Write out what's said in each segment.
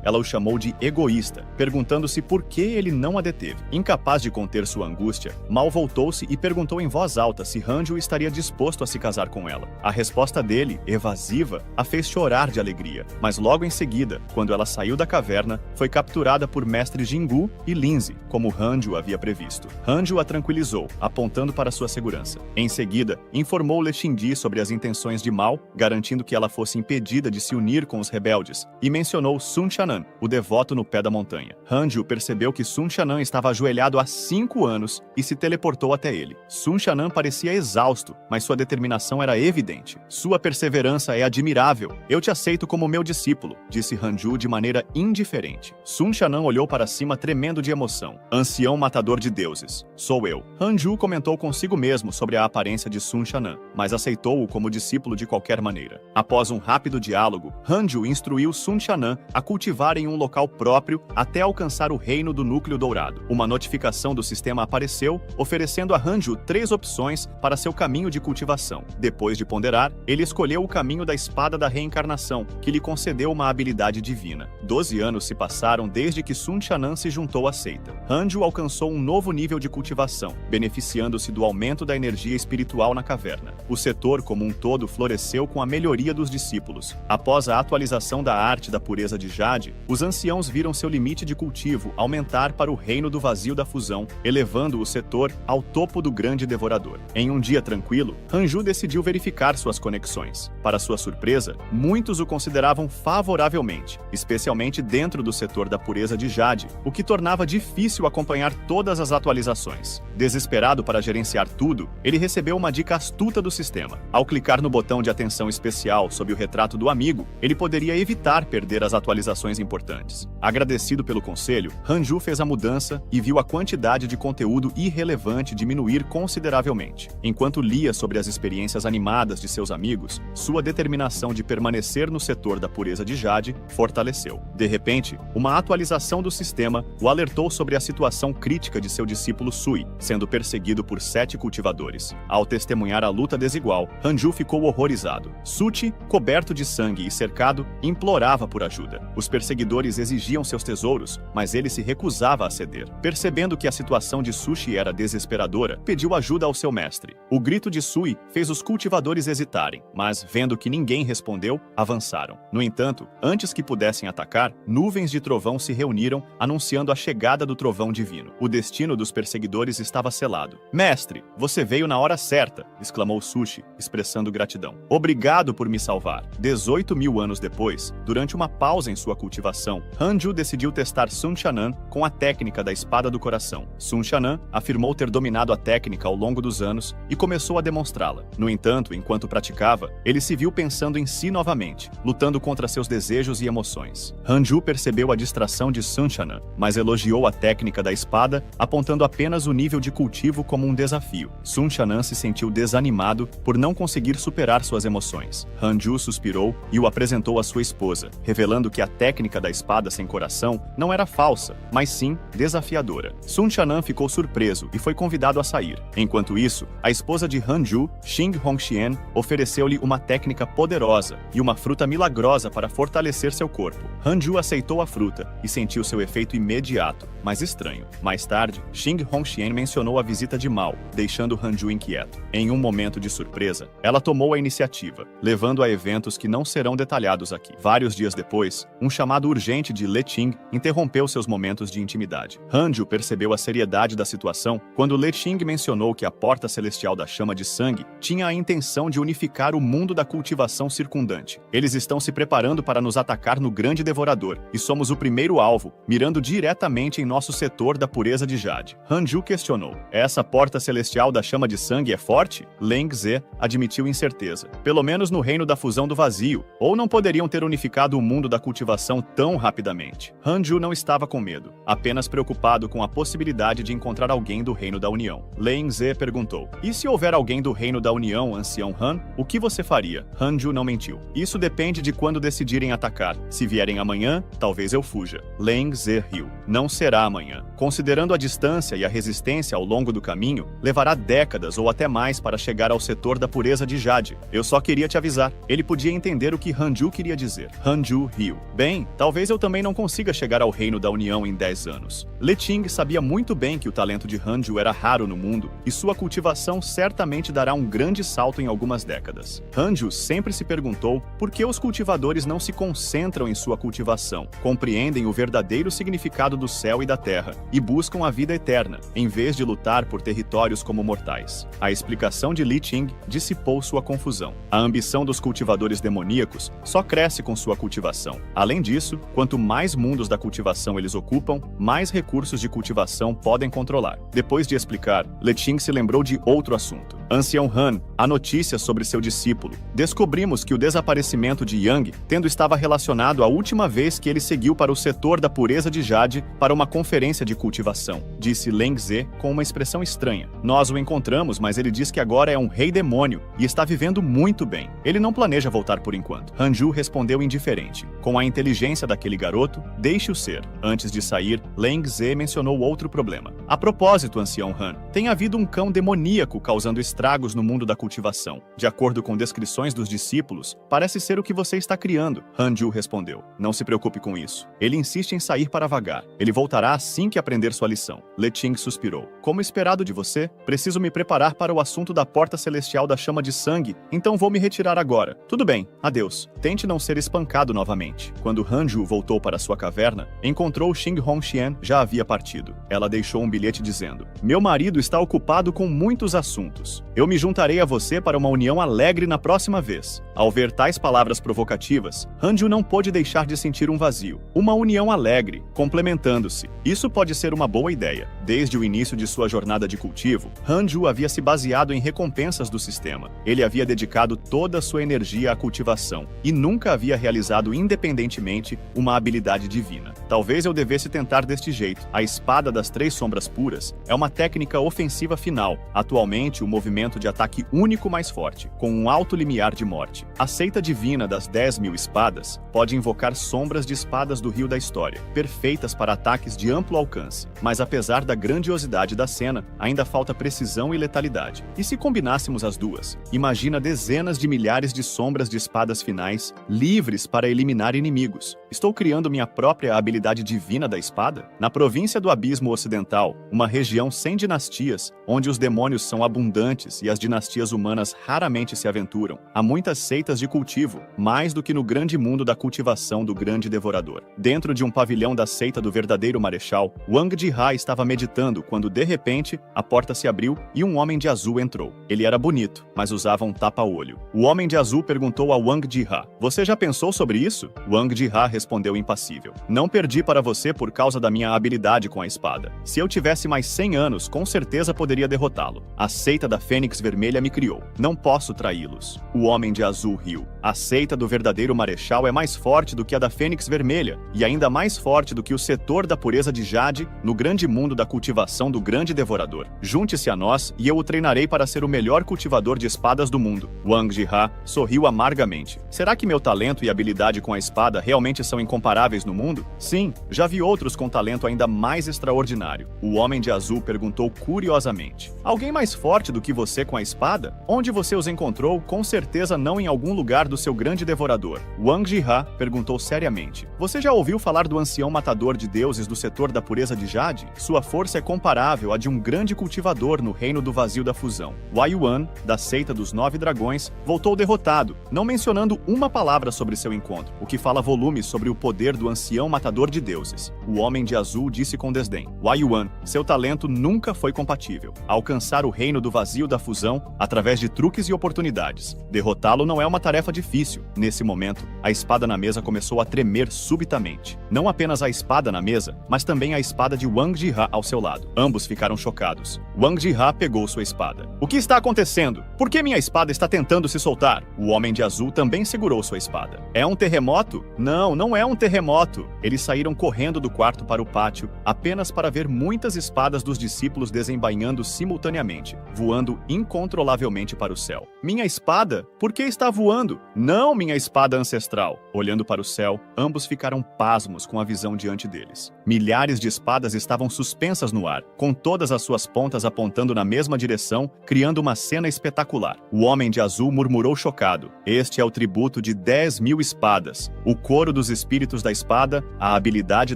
ela o chamou de egoísta, perguntando-se por que ele não a deteve. Incapaz de conter sua angústia, Mal voltou-se e perguntou em voz alta se Hanju estaria disposto a se casar com ela. A resposta dele, evasiva, a fez chorar de alegria, mas logo em seguida, quando ela saiu da caverna, foi capturada por Mestre Jingu e Linzi, como Hanju havia previsto. Hanju a tranquilizou, apontando para sua segurança. Em seguida, informou Lexingyi sobre as intenções de Mal, garantindo que ela fosse impedida de se unir com os rebeldes, e mencionou Sun Xianan, o devoto no pé da montanha. Hanju percebeu que Sun Xianan estava ajoelhado há 5 anos e se teleportou até ele. Sun Xianan parecia exausto, mas sua determinação era evidente. Sua perseverança é admirável. Eu te aceito como meu discípulo, disse Hanju de maneira indiferente. Sun Xianan olhou para cima tremendo de emoção. Ancião matador de deuses, sou eu. Hanju comentou consigo mesmo sobre a aparência de Sun Xianan, mas aceitou-o como discípulo de qualquer maneira. Após um rápido diálogo, Hanju instruiu Sun Xianan a cultivar em um local próprio até alcançar o reino do núcleo dourado. Uma notificação do sistema apareceu, oferecendo a Hanju 3 opções para seu caminho de cultivação. Depois de ponderar, ele escolheu o caminho da espada da reencarnação, que lhe concedeu uma habilidade divina. 12 anos se passaram desde que Sun Xianan se juntou à seita. Hanju alcançou um novo nível de cultivação, beneficiando-se do aumento da energia espiritual na caverna. O setor como um todo floresceu com a melhoria dos discípulos. Após a atualização da arte da pureza de Jade, os anciãos viram seu limite de cultivo aumentar para o reino do vazio da fusão, elevando o setor ao topo do grande devorador. Em um dia tranquilo, Hanju decidiu verificar suas conexões. Para sua surpresa, muitos o consideravam favoravelmente, especialmente dentro do setor da pureza de Jade, o que tornava difícil acompanhar todas as atualizações. Desesperado para gerenciar tudo, ele recebeu uma dica astuta do sistema. Ao clicar no botão de atenção especial sob o retrato do amigo, ele poderia evitar perder as atualizações importantes. Agradecido pelo conselho, Hanju fez a mudança e viu a quantidade de conteúdo irrelevante diminuir consideravelmente. Enquanto lia sobre as experiências animadas de seus amigos, sua determinação de permanecer no setor da pureza de Jade fortaleceu. De repente, uma atualização do sistema o alertou sobre a situação crítica de seu discípulo Sui, sendo perseguido por 7 cultivadores. Ao testemunhar a luta desigual, Hanju ficou horrorizado. Suchi, coberto de sangue e cercado, implorava por ajuda. Os perseguidores exigiam seus tesouros, mas ele se recusava a ceder. Percebendo que a situação de Sushi era desesperadora, pediu ajuda ao seu mestre. O grito de Sui fez os cultivadores hesitarem, mas, vendo que ninguém respondeu, avançaram. No entanto, antes que pudessem atacar, nuvens de trovão se reuniram, anunciando a chegada do trovão divino. O destino dos perseguidores estava selado. "Mestre, você veio na hora certa", exclamou Sushi, expressando gratidão. "Obrigado por me salvar." 18.000 anos depois, durante uma pausa em sua cultivação, Hanju decidiu testar Sun Xianan com a técnica da espada do coração. Sun Xianan afirmou ter dominado a técnica ao longo dos anos e começou a demonstrá-la. No entanto, enquanto praticava, ele se viu pensando em si novamente, lutando contra seus desejos e emoções. Hanju percebeu a distração de Sun Xianan, mas elogiou a técnica da espada, apontando apenas o nível de cultivo como um desafio. Sun Xianan se sentiu desanimado por não conseguir superar suas emoções. Hanju suspirou e o apresentou à sua esposa, revelando que a técnica da espada sem coração não era falsa, mas sim desafiadora. Sun Xianan ficou surpreso e foi convidado a sair. Enquanto isso, a esposa de Hanju, Xing Hongxian, ofereceu-lhe uma técnica poderosa e uma fruta milagrosa para fortalecer seu corpo. Hanju aceitou a fruta e sentiu seu efeito imediato, mas estranho. Mais tarde, Xing Hongxian mencionou a visita de Mao, deixando Hanju inquieto. Em um momento de surpresa, ela tomou a iniciativa, levando a eventos que não serão detalhados aqui. Vários dias depois, um chamado urgente de Leching interrompeu seus momentos de intimidade. Hanju percebeu a seriedade da situação quando Leching mencionou que a porta celestial da chama de sangue tinha a intenção de unificar o mundo da cultivação circundante. "Eles estão se preparando para nos atacar no grande devorador, e somos o primeiro alvo, mirando diretamente em nosso setor da pureza de Jade." Hanju questionou: "Essa porta celestial da chama de sangue é forte?" Leng Ze admitiu incerteza. "Pelo menos no reino da fusão do vazio, ou não poderiam ter unificado o mundo da cultivação tão rapidamente." Hanju não estava com medo, apenas preocupado com a possibilidade de encontrar alguém do reino da União. Leng Ze perguntou: "E se houver alguém do reino da União, ancião Han, o que você faria?" Hanju não mentiu. "Isso depende de quando decidirem atacar. Se vierem amanhã, talvez eu fuja." Leng Ze riu. "Não será amanhã. Considerando a distância e a resistência ao longo do caminho, levará décadas ou até mais para chegar ao setor da pureza de Jade. Eu só queria te avisar." Ele podia entender o que Hanju queria dizer. Hanju riu. "Bem, Talvez eu também não consiga chegar ao Reino da União em 10 anos. Leting sabia muito bem que o talento de Hanju era raro no mundo e sua cultivação certamente dará um grande salto em algumas décadas. Hanju sempre se perguntou por que os cultivadores não se concentram em sua cultivação, compreendem o verdadeiro significado do céu e da terra e buscam a vida eterna, em vez de lutar por territórios como mortais. A explicação de Leting dissipou sua confusão. A ambição dos cultivadores demoníacos só cresce com sua cultivação. Além disso, quanto mais mundos da cultivação eles ocupam, mais recursos de cultivação podem controlar. Depois de explicar, Leting se lembrou de outro assunto. Ancião Han, há notícias sobre seu discípulo. Descobrimos que o desaparecimento de Yang Tendo estava relacionado à última vez que ele seguiu para o setor da pureza de Jade para uma conferência de cultivação, disse Leng Ze com uma expressão estranha. Nós o encontramos, mas ele diz que agora é um rei demônio e está vivendo muito bem. Ele não planeja voltar por enquanto. Hanju respondeu indiferente. Com a inteligência daquele garoto, deixe-o ser. Antes de sair, Leng Ze mencionou outro problema. A propósito, ancião Han, tem havido um cão demoníaco causando estragos no mundo da cultivação. De acordo com descrições dos discípulos, parece ser o que você está criando. Hanju respondeu. Não se preocupe com isso. Ele insiste em sair para vagar. Ele voltará assim que aprender sua lição. Leting suspirou. Como esperado de você, preciso me preparar para o assunto da porta celestial da chama de sangue, então vou me retirar agora. Tudo bem, adeus. Tente não ser espancado novamente. Quando Hanju voltou para sua caverna, encontrou Xing Hongxian já havia partido. Ela deixou um bilhete dizendo: Meu marido está ocupado com muitos assuntos. Eu me juntarei a você para uma união alegre na próxima vez. Ao ver tais palavras provocativas, Hanju não pôde deixar de sentir um vazio. Uma união alegre, complementando-se. Isso pode ser uma boa ideia. Desde o início de sua jornada de cultivo, Hanju havia se baseado em recompensas do sistema. Ele havia dedicado toda a sua energia à cultivação e nunca havia realizado independentemente uma habilidade divina. Talvez eu devesse tentar deste jeito. A espada das 3 sombras puras é uma técnica ofensiva final, atualmente o movimento de ataque único mais forte, com um alto limiar de morte. A seita divina das 10.000 espadas pode invocar sombras de espadas do rio da história, perfeitas para ataques de amplo alcance. Mas apesar da grandiosidade da cena, ainda falta precisão e letalidade. E se combinássemos as duas? Imagina dezenas de milhares de sombras de espadas finais, livres para eliminar inimigos. Estou criando minha própria habilidade divina da espada? Na província do Abismo Ocidental, uma região sem dinastias, onde os demônios são abundantes e as dinastias humanas raramente se aventuram, há muitas seitas de cultivo, mais do que no grande mundo da cultivação do grande devorador. Dentro de um pavilhão da seita do verdadeiro marechal, Wang Jihá estava meditando quando, de repente, a porta se abriu e um homem de azul entrou. Ele era bonito, mas usava um tapa-olho. O homem de azul perguntou a Wang Jihá: Você já pensou sobre isso? Wang Jihá respondeu impassível: Não perdi para você por causa da minha habilidade com a espada. Se eu tivesse mais 100 anos, com certeza poderia derrotá-lo. A seita da Fênix Vermelha me criou. Não posso traí-los. O homem de azul riu. A seita do verdadeiro marechal é mais forte do que a da Fênix Vermelha, e ainda mais forte do que o setor da pureza de Jade no grande mundo da cultivação do grande devorador. Junte-se a nós e eu o treinarei para ser o melhor cultivador de espadas do mundo. Wang Jihá sorriu amargamente. Será que meu talento e habilidade com a espada realmente são incomparáveis no mundo? Sim, já vi outros com talento ainda mais extraordinário. O homem de azul perguntou curiosamente: Alguém mais forte do que você com a espada? Onde você os encontrou? Com certeza não em algum lugar do seu grande devorador. Wang Jihá perguntou seriamente: Você já ouviu falar do ancião matador de deuses do setor da pureza de Jade? Sua força é comparável à de um grande cultivador no reino do vazio da fusão. Wai Yuan, da seita dos 9 dragões, voltou derrotado, não mencionando uma palavra sobre seu encontro, o que fala volumes sobre o poder do ancião matador de deuses. O homem de azul disse com desdém: Wai Yuan, seu talento nunca foi compatível. Alcançar o reino do vazio da fusão através de truques e oportunidades. Derrotá-lo não é uma tarefa difícil. Nesse momento, a espada na mesa começou a tremer subitamente. Não apenas a espada na mesa, mas também a espada de Wang Jihá ao seu lado. Ambos ficaram chocados. Wang Jihá pegou sua espada. O que está acontecendo? Por que minha espada está tentando se soltar? O homem de azul também segurou sua espada. É um terremoto? Não, não é um terremoto. Eles saíram correndo do quarto para o pátio, apenas para ver muitas espadas dos discípulos desembainhando simultaneamente, voando incontrolavelmente para o céu. Minha espada? Por que está voando? Não, minha espada ancestral! Olhando para o céu, ambos ficaram pasmos com a visão diante deles. Milhares de espadas estavam suspensas no ar, com todas as suas pontas apontando na mesma direção, criando uma cena espetacular. O homem de azul murmurou chocado. Este é o tributo de 10.000 espadas, o coro dos espíritos da espada, a habilidade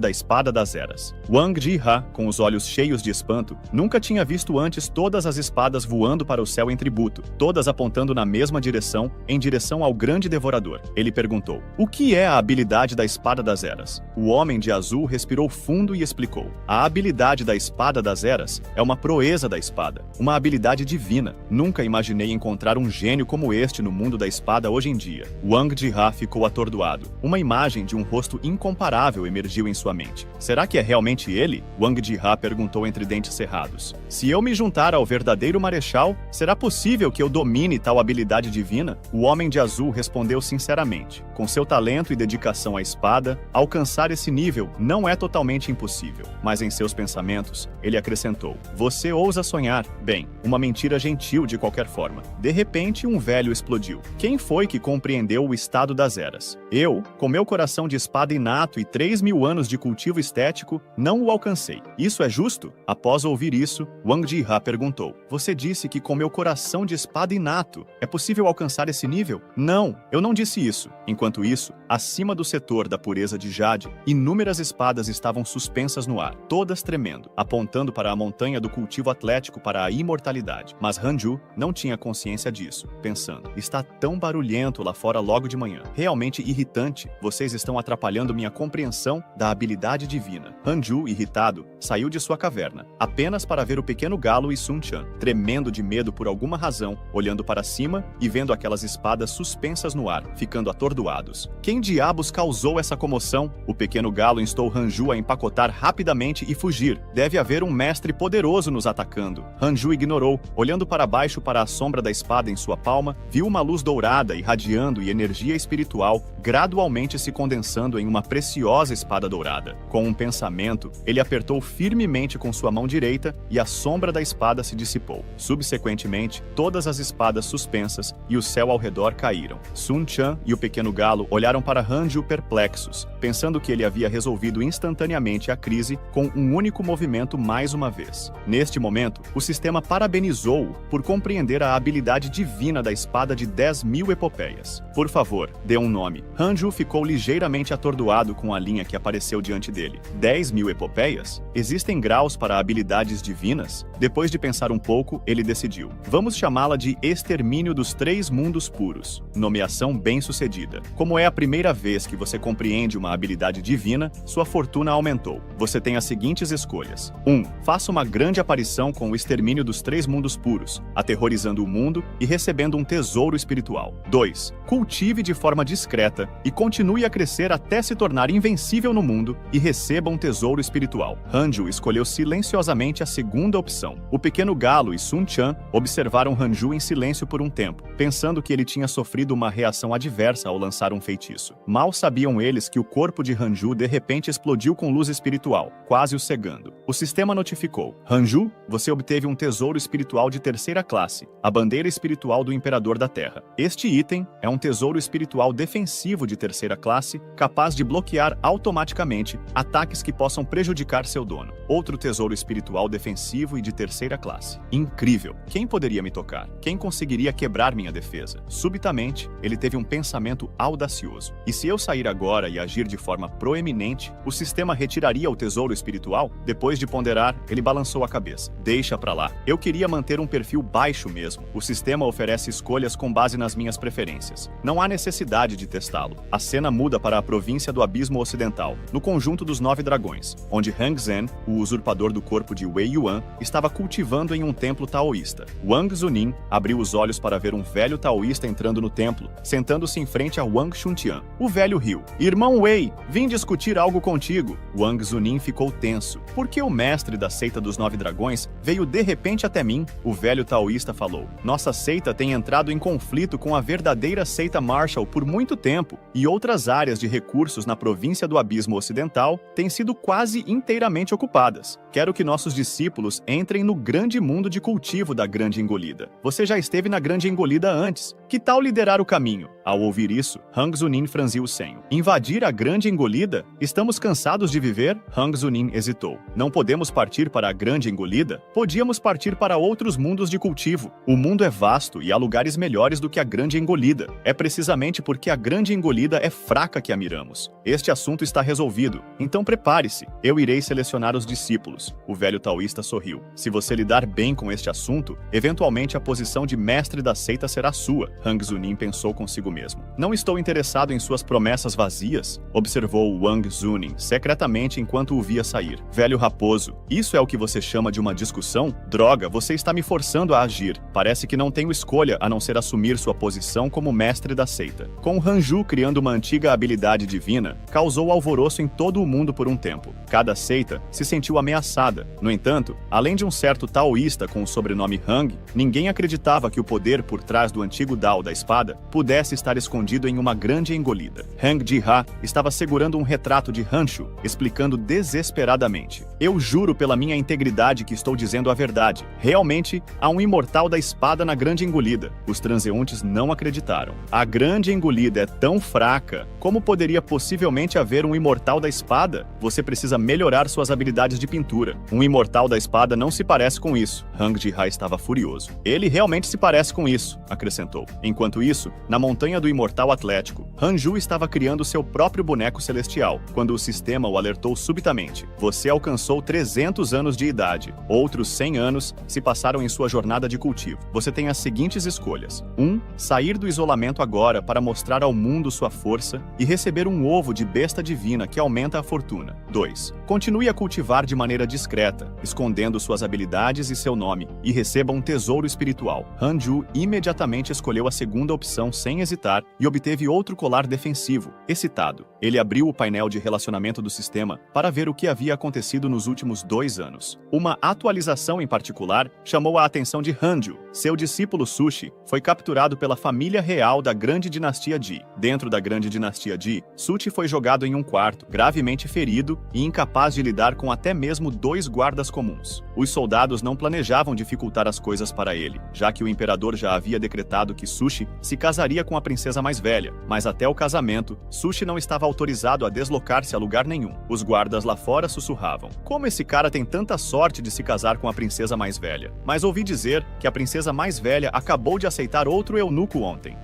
da espada das eras. Wang Ji-ha, com os olhos cheios de espanto, nunca tinha visto antes todas as espadas voando para o céu em tributo, todas apontando na mesma direção, em direção ao grande devorador. Ele perguntou: o que é a habilidade da espada das eras? O homem de azul respirou fundo e explicou: a habilidade da espada das eras é uma proeza da espada, uma habilidade divina. Nunca imaginei encontrar um gênio como este no mundo da espada hoje em dia. Wang Ji-ha ficou atordoado. Uma imagem de um rosto incomparável emergiu em sua mente. Será que é realmente ele? Wang Ji-ha perguntou entre dentes cerrados. Se eu me juntar ao verdadeiro marechal, será possível que eu domine tal habilidade divina? O homem de azul respondeu sinceramente: com seu talento e dedicação à espada, alcançar esse nível não é totalmente impossível. Mas em seus pensamentos, ele acrescentou: você ousa sonhar? Bem, uma mentira gentil de qualquer forma. De repente, um velho explodiu. Quem foi que compreendeu o estado das eras? Eu, com meu coração de espada inato e 3.000 anos de cultivo estético, não o alcancei. Isso é justo? Após ouvir isso, Wang Ji-ha perguntou: você disse que com meu coração de espada inato, é possível alcançar esse nível? Não, eu não disse isso. Enquanto isso, acima do setor da pureza de Jade, inúmeras espadas estavam suspensas no ar, todas tremendo, apontando para a montanha do cultivo atlético para a imortalidade. Mas Hanju não tinha consciência disso, pensando: está tão barulhento lá fora logo de manhã. Realmente irritante, vocês estão atrapalhando minha compreensão da habilidade divina. Hanju, irritado, saiu de sua caverna, apenas para ver o pequeno galo e Sun Chan, tremendo de medo por alguma razão, olhando para cima e vendo aquelas espadas suspensas no ar, ficando atordoados. Quem diabos causou essa comoção? O pequeno galo instou Hanju a empacotar rapidamente e fugir. Deve haver um mestre poderoso nos atacando. Hanju ignorou, olhando para baixo para a sombra da espada em sua palma, viu uma luz dourada irradiando e energia espiritual gradualmente se condensando em uma preciosa espada dourada. Com um pensamento, ele apertou firmemente com sua mão direita e a sombra da espada se dissipou. Subsequentemente, todas as espadas suspensas e o céu ao redor caíram. Sun Chan e o pequeno galo olharam para Hanju perplexos, pensando que ele havia resolvido instantaneamente a crise com um único movimento mais uma vez. Neste momento, o sistema parabenizou-o por compreender a habilidade divina da espada de 10.000 epopeias. Por favor, dê um nome. Hanju ficou ligeiramente atordoado com a linha que apareceu diante dele. 10.000 epopeias? Existem graus para habilidades divinas? Depois de pensar um pouco, ele decidiu: vamos chamá-la de Extermínio dos Três Mundos Puros. Nomeação bem-sucedida. Como é a primeira vez que você compreende uma habilidade divina, sua fortuna aumentou. Você tem as seguintes escolhas: 1. Faça uma grande aparição com o extermínio dos Três Mundos Puros, aterrorizando o mundo e recebendo um tesouro espiritual. 2. Cultive de forma discreta e continue a crescer até se tornar invencível no mundo e receba um tesouro espiritual. Hanju escolheu silenciosamente a segunda opção. O pequeno galo e Sun Chan observaram Hanju em silêncio por um tempo, pensando que ele tinha sofrido uma reação adversa ao lançar um feitiço. Mal sabiam eles que o corpo de Hanju de repente explodiu com luz espiritual, quase o cegando. O sistema notificou: Hanju, você obteve um tesouro espiritual de terceira classe, a bandeira espiritual do Imperador da Terra. Este item é um tesouro espiritual defensivo de terceira classe, capaz de bloquear automaticamente ataques que possam prejudicar seu dono. Outro tesouro espiritual defensivo e de terceira classe. Incrível! Quem poderia me tocar? Quem conseguiria quebrar minha defesa? Subitamente, ele teve um pensamento audacioso. E se eu sair agora e agir de forma proeminente, o sistema retiraria o tesouro espiritual? Depois de ponderar, ele balançou a cabeça. Deixa pra lá. Eu queria manter um perfil baixo mesmo. O sistema oferece escolhas com base nas minhas preferências. Não há necessidade de testá-lo. A cena muda para a província do Abismo Ocidental, no conjunto dos 9 dragões, onde Hang Zhen, o usurpador do corpo de Wei Yuan, estava cultivando em um templo taoísta. Wang Zunin abriu os olhos para ver um velho taoísta entrando no templo, sentando-se em frente a Wang Chuntian. O velho riu. Irmão Wei, vim discutir algo contigo. Wang Zunin ficou tenso. Por que o mestre da seita dos 9 dragões veio de repente até mim? O velho taoísta falou. Nossa seita tem entrado em conflito com a verdadeira seita Marshall por muito tempo. campo, e outras áreas de recursos na província do Abismo Ocidental têm sido quase inteiramente ocupadas. Quero que nossos discípulos entrem no grande mundo de cultivo da Grande Engolida. Você já esteve na Grande Engolida antes. Que tal liderar o caminho? Ao ouvir isso, Hang Zunin franziu o senho. Invadir a Grande Engolida? Estamos cansados de viver? Hang Zunin hesitou. Não podemos partir para a Grande Engolida? Podíamos partir para outros mundos de cultivo. O mundo é vasto e há lugares melhores do que a Grande Engolida. É precisamente porque a Grande Engolida é fraca que a miramos. Este assunto está resolvido. Então prepare-se. Eu irei selecionar os discípulos. O velho taoísta sorriu. Se você lidar bem com este assunto, eventualmente a posição de mestre da seita será sua. Hang Zunin pensou consigo mesmo. Não estou interessado em suas promessas vazias, observou Wang Zunin secretamente enquanto o via sair. Velho raposo, isso é o que você chama de uma discussão? Droga, você está me forçando a agir. Parece que não tenho escolha a não ser assumir sua posição como mestre da seita. Com Hanju criando uma antiga habilidade divina, causou alvoroço em todo o mundo por um tempo. Cada seita se sentiu ameaçada. No entanto, além de um certo taoísta com o sobrenome Hang, ninguém acreditava que o poder por trás do antigo Dao da espada pudesse estar escondido em uma grande engolida. Hang Ji-ha estava segurando um retrato de Hanshu, explicando desesperadamente. Eu juro pela minha integridade que estou dizendo a verdade. Realmente, há um imortal da espada na grande engolida. Os transeuntes não acreditaram. A grande engolida é tão fraca, como poderia possivelmente haver um imortal da espada? Você precisa melhorar suas habilidades de pintura. Um imortal da espada não se parece com isso. Hang Ji-ha estava furioso. Ele realmente se parece com isso, acrescentou. Enquanto isso, na montanha do imortal atlético, Hanju estava criando seu próprio boneco celestial, quando o sistema o alertou subitamente. Você alcançou 300 anos de idade. Outros 100 anos se passaram em sua jornada de cultivo. Você tem as seguintes escolhas. 1. Sair do isolamento agora para mostrar ao mundo sua força e receber um ovo de besta divina que aumenta a fortuna. 2. Continue a cultivar de maneira discreta, escondendo suas habilidades e seu nome, e receba um tesouro espiritual. Hanju imediatamente escolheu a segunda opção sem hesitar e obteve outro colar defensivo. Excitado, ele abriu o painel de relacionamento do sistema para ver o que havia acontecido nos últimos 2 anos. Uma atualização em particular chamou a atenção de Hanju. Seu discípulo Sushi foi capturado pela família real da Grande Dinastia Ji. Dentro da Grande Dinastia Ji, Sushi foi jogado em um quarto, gravemente ferido e incapaz de lidar com até mesmo 2 guardas comuns. Os soldados não planejavam dificultar as coisas para ele, já que o imperador já havia decretado que Sushi se casaria com a princesa mais velha, mas até o casamento, Sushi não estava autorizado a deslocar-se a lugar nenhum. Os guardas lá fora sussurravam. Como esse cara tem tanta sorte de se casar com a princesa mais velha? Mas ouvi dizer que a princesa mais velha acabou de aceitar outro eunuco ontem.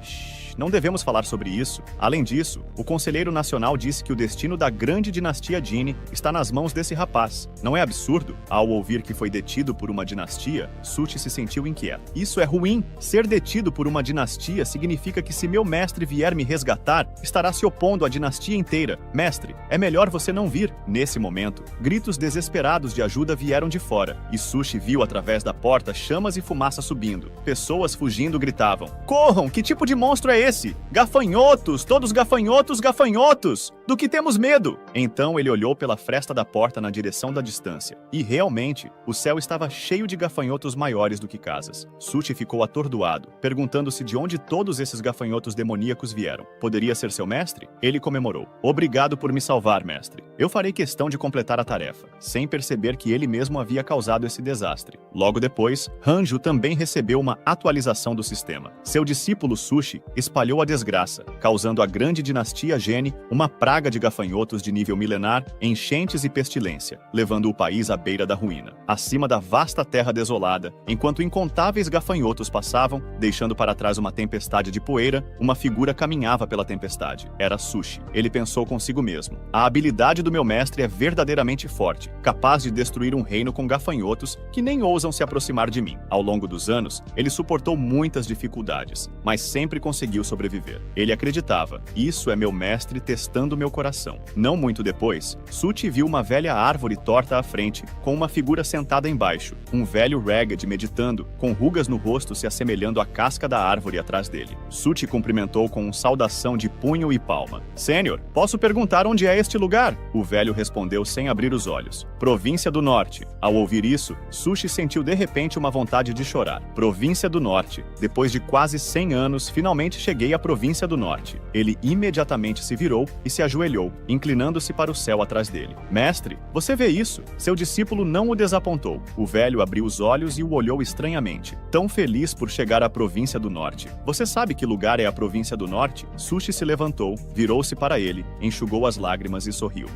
Não devemos falar sobre isso. Além disso, o Conselheiro Nacional disse que o destino da Grande Dinastia Jin está nas mãos desse rapaz. Não é absurdo? Ao ouvir que foi detido por uma dinastia, Sushi se sentiu inquieto. Isso é ruim. Ser detido por uma dinastia significa que se meu mestre vier me resgatar, estará se opondo à dinastia inteira. Mestre, é melhor você não vir. Nesse momento, gritos desesperados de ajuda vieram de fora, e Sushi viu através da porta chamas e fumaça subindo. Pessoas fugindo gritavam. Corram! Que tipo de monstro é esse? Gafanhotos! Todos gafanhotos, gafanhotos! Do que temos medo? Então ele olhou pela fresta da porta na direção da distância. E realmente, o céu estava cheio de gafanhotos maiores do que casas. Sushi ficou atordoado, perguntando-se de onde todos esses gafanhotos demoníacos vieram. Poderia ser seu mestre? Ele comemorou. Obrigado por me salvar, mestre. Eu farei questão de completar a tarefa, sem perceber que ele mesmo havia causado esse desastre. Logo depois, Hanju também recebeu uma atualização do sistema. Seu discípulo Sushi espalhou a desgraça, causando a grande dinastia Gene uma praga de gafanhotos de nível milenar, enchentes e pestilência, levando o país à beira da ruína. Acima da vasta terra desolada, enquanto incontáveis gafanhotos passavam, deixando para trás uma tempestade de poeira, uma figura caminhava pela tempestade. Era Sushi. Ele pensou consigo mesmo. A habilidade do meu mestre é verdadeiramente forte, capaz de destruir um reino com gafanhotos que nem ousam se aproximar de mim. Ao longo dos anos, ele suportou muitas dificuldades, mas sempre conseguiu sobreviver. Ele acreditava, isso é meu mestre testando meu coração. Não muito depois, Sushi viu uma velha árvore torta à frente, com uma figura sentada embaixo, um velho Ragged meditando, com rugas no rosto se assemelhando à casca da árvore atrás dele. Sushi cumprimentou com uma saudação de punho e palma. Sênior, posso perguntar onde é este lugar? O velho respondeu sem abrir os olhos. Província do Norte. Ao ouvir isso, Sushi sentiu de repente uma vontade de chorar. Província do Norte. Depois de quase 100 anos, finalmente chegou cheguei à província do norte. Ele imediatamente se virou e se ajoelhou, inclinando-se para o céu atrás dele. Mestre, você vê isso? Seu discípulo não o desapontou. O velho abriu os olhos e o olhou estranhamente, tão feliz por chegar à província do norte. Você sabe que lugar é a província do norte? Sushi se levantou, virou-se para ele, enxugou as lágrimas e sorriu.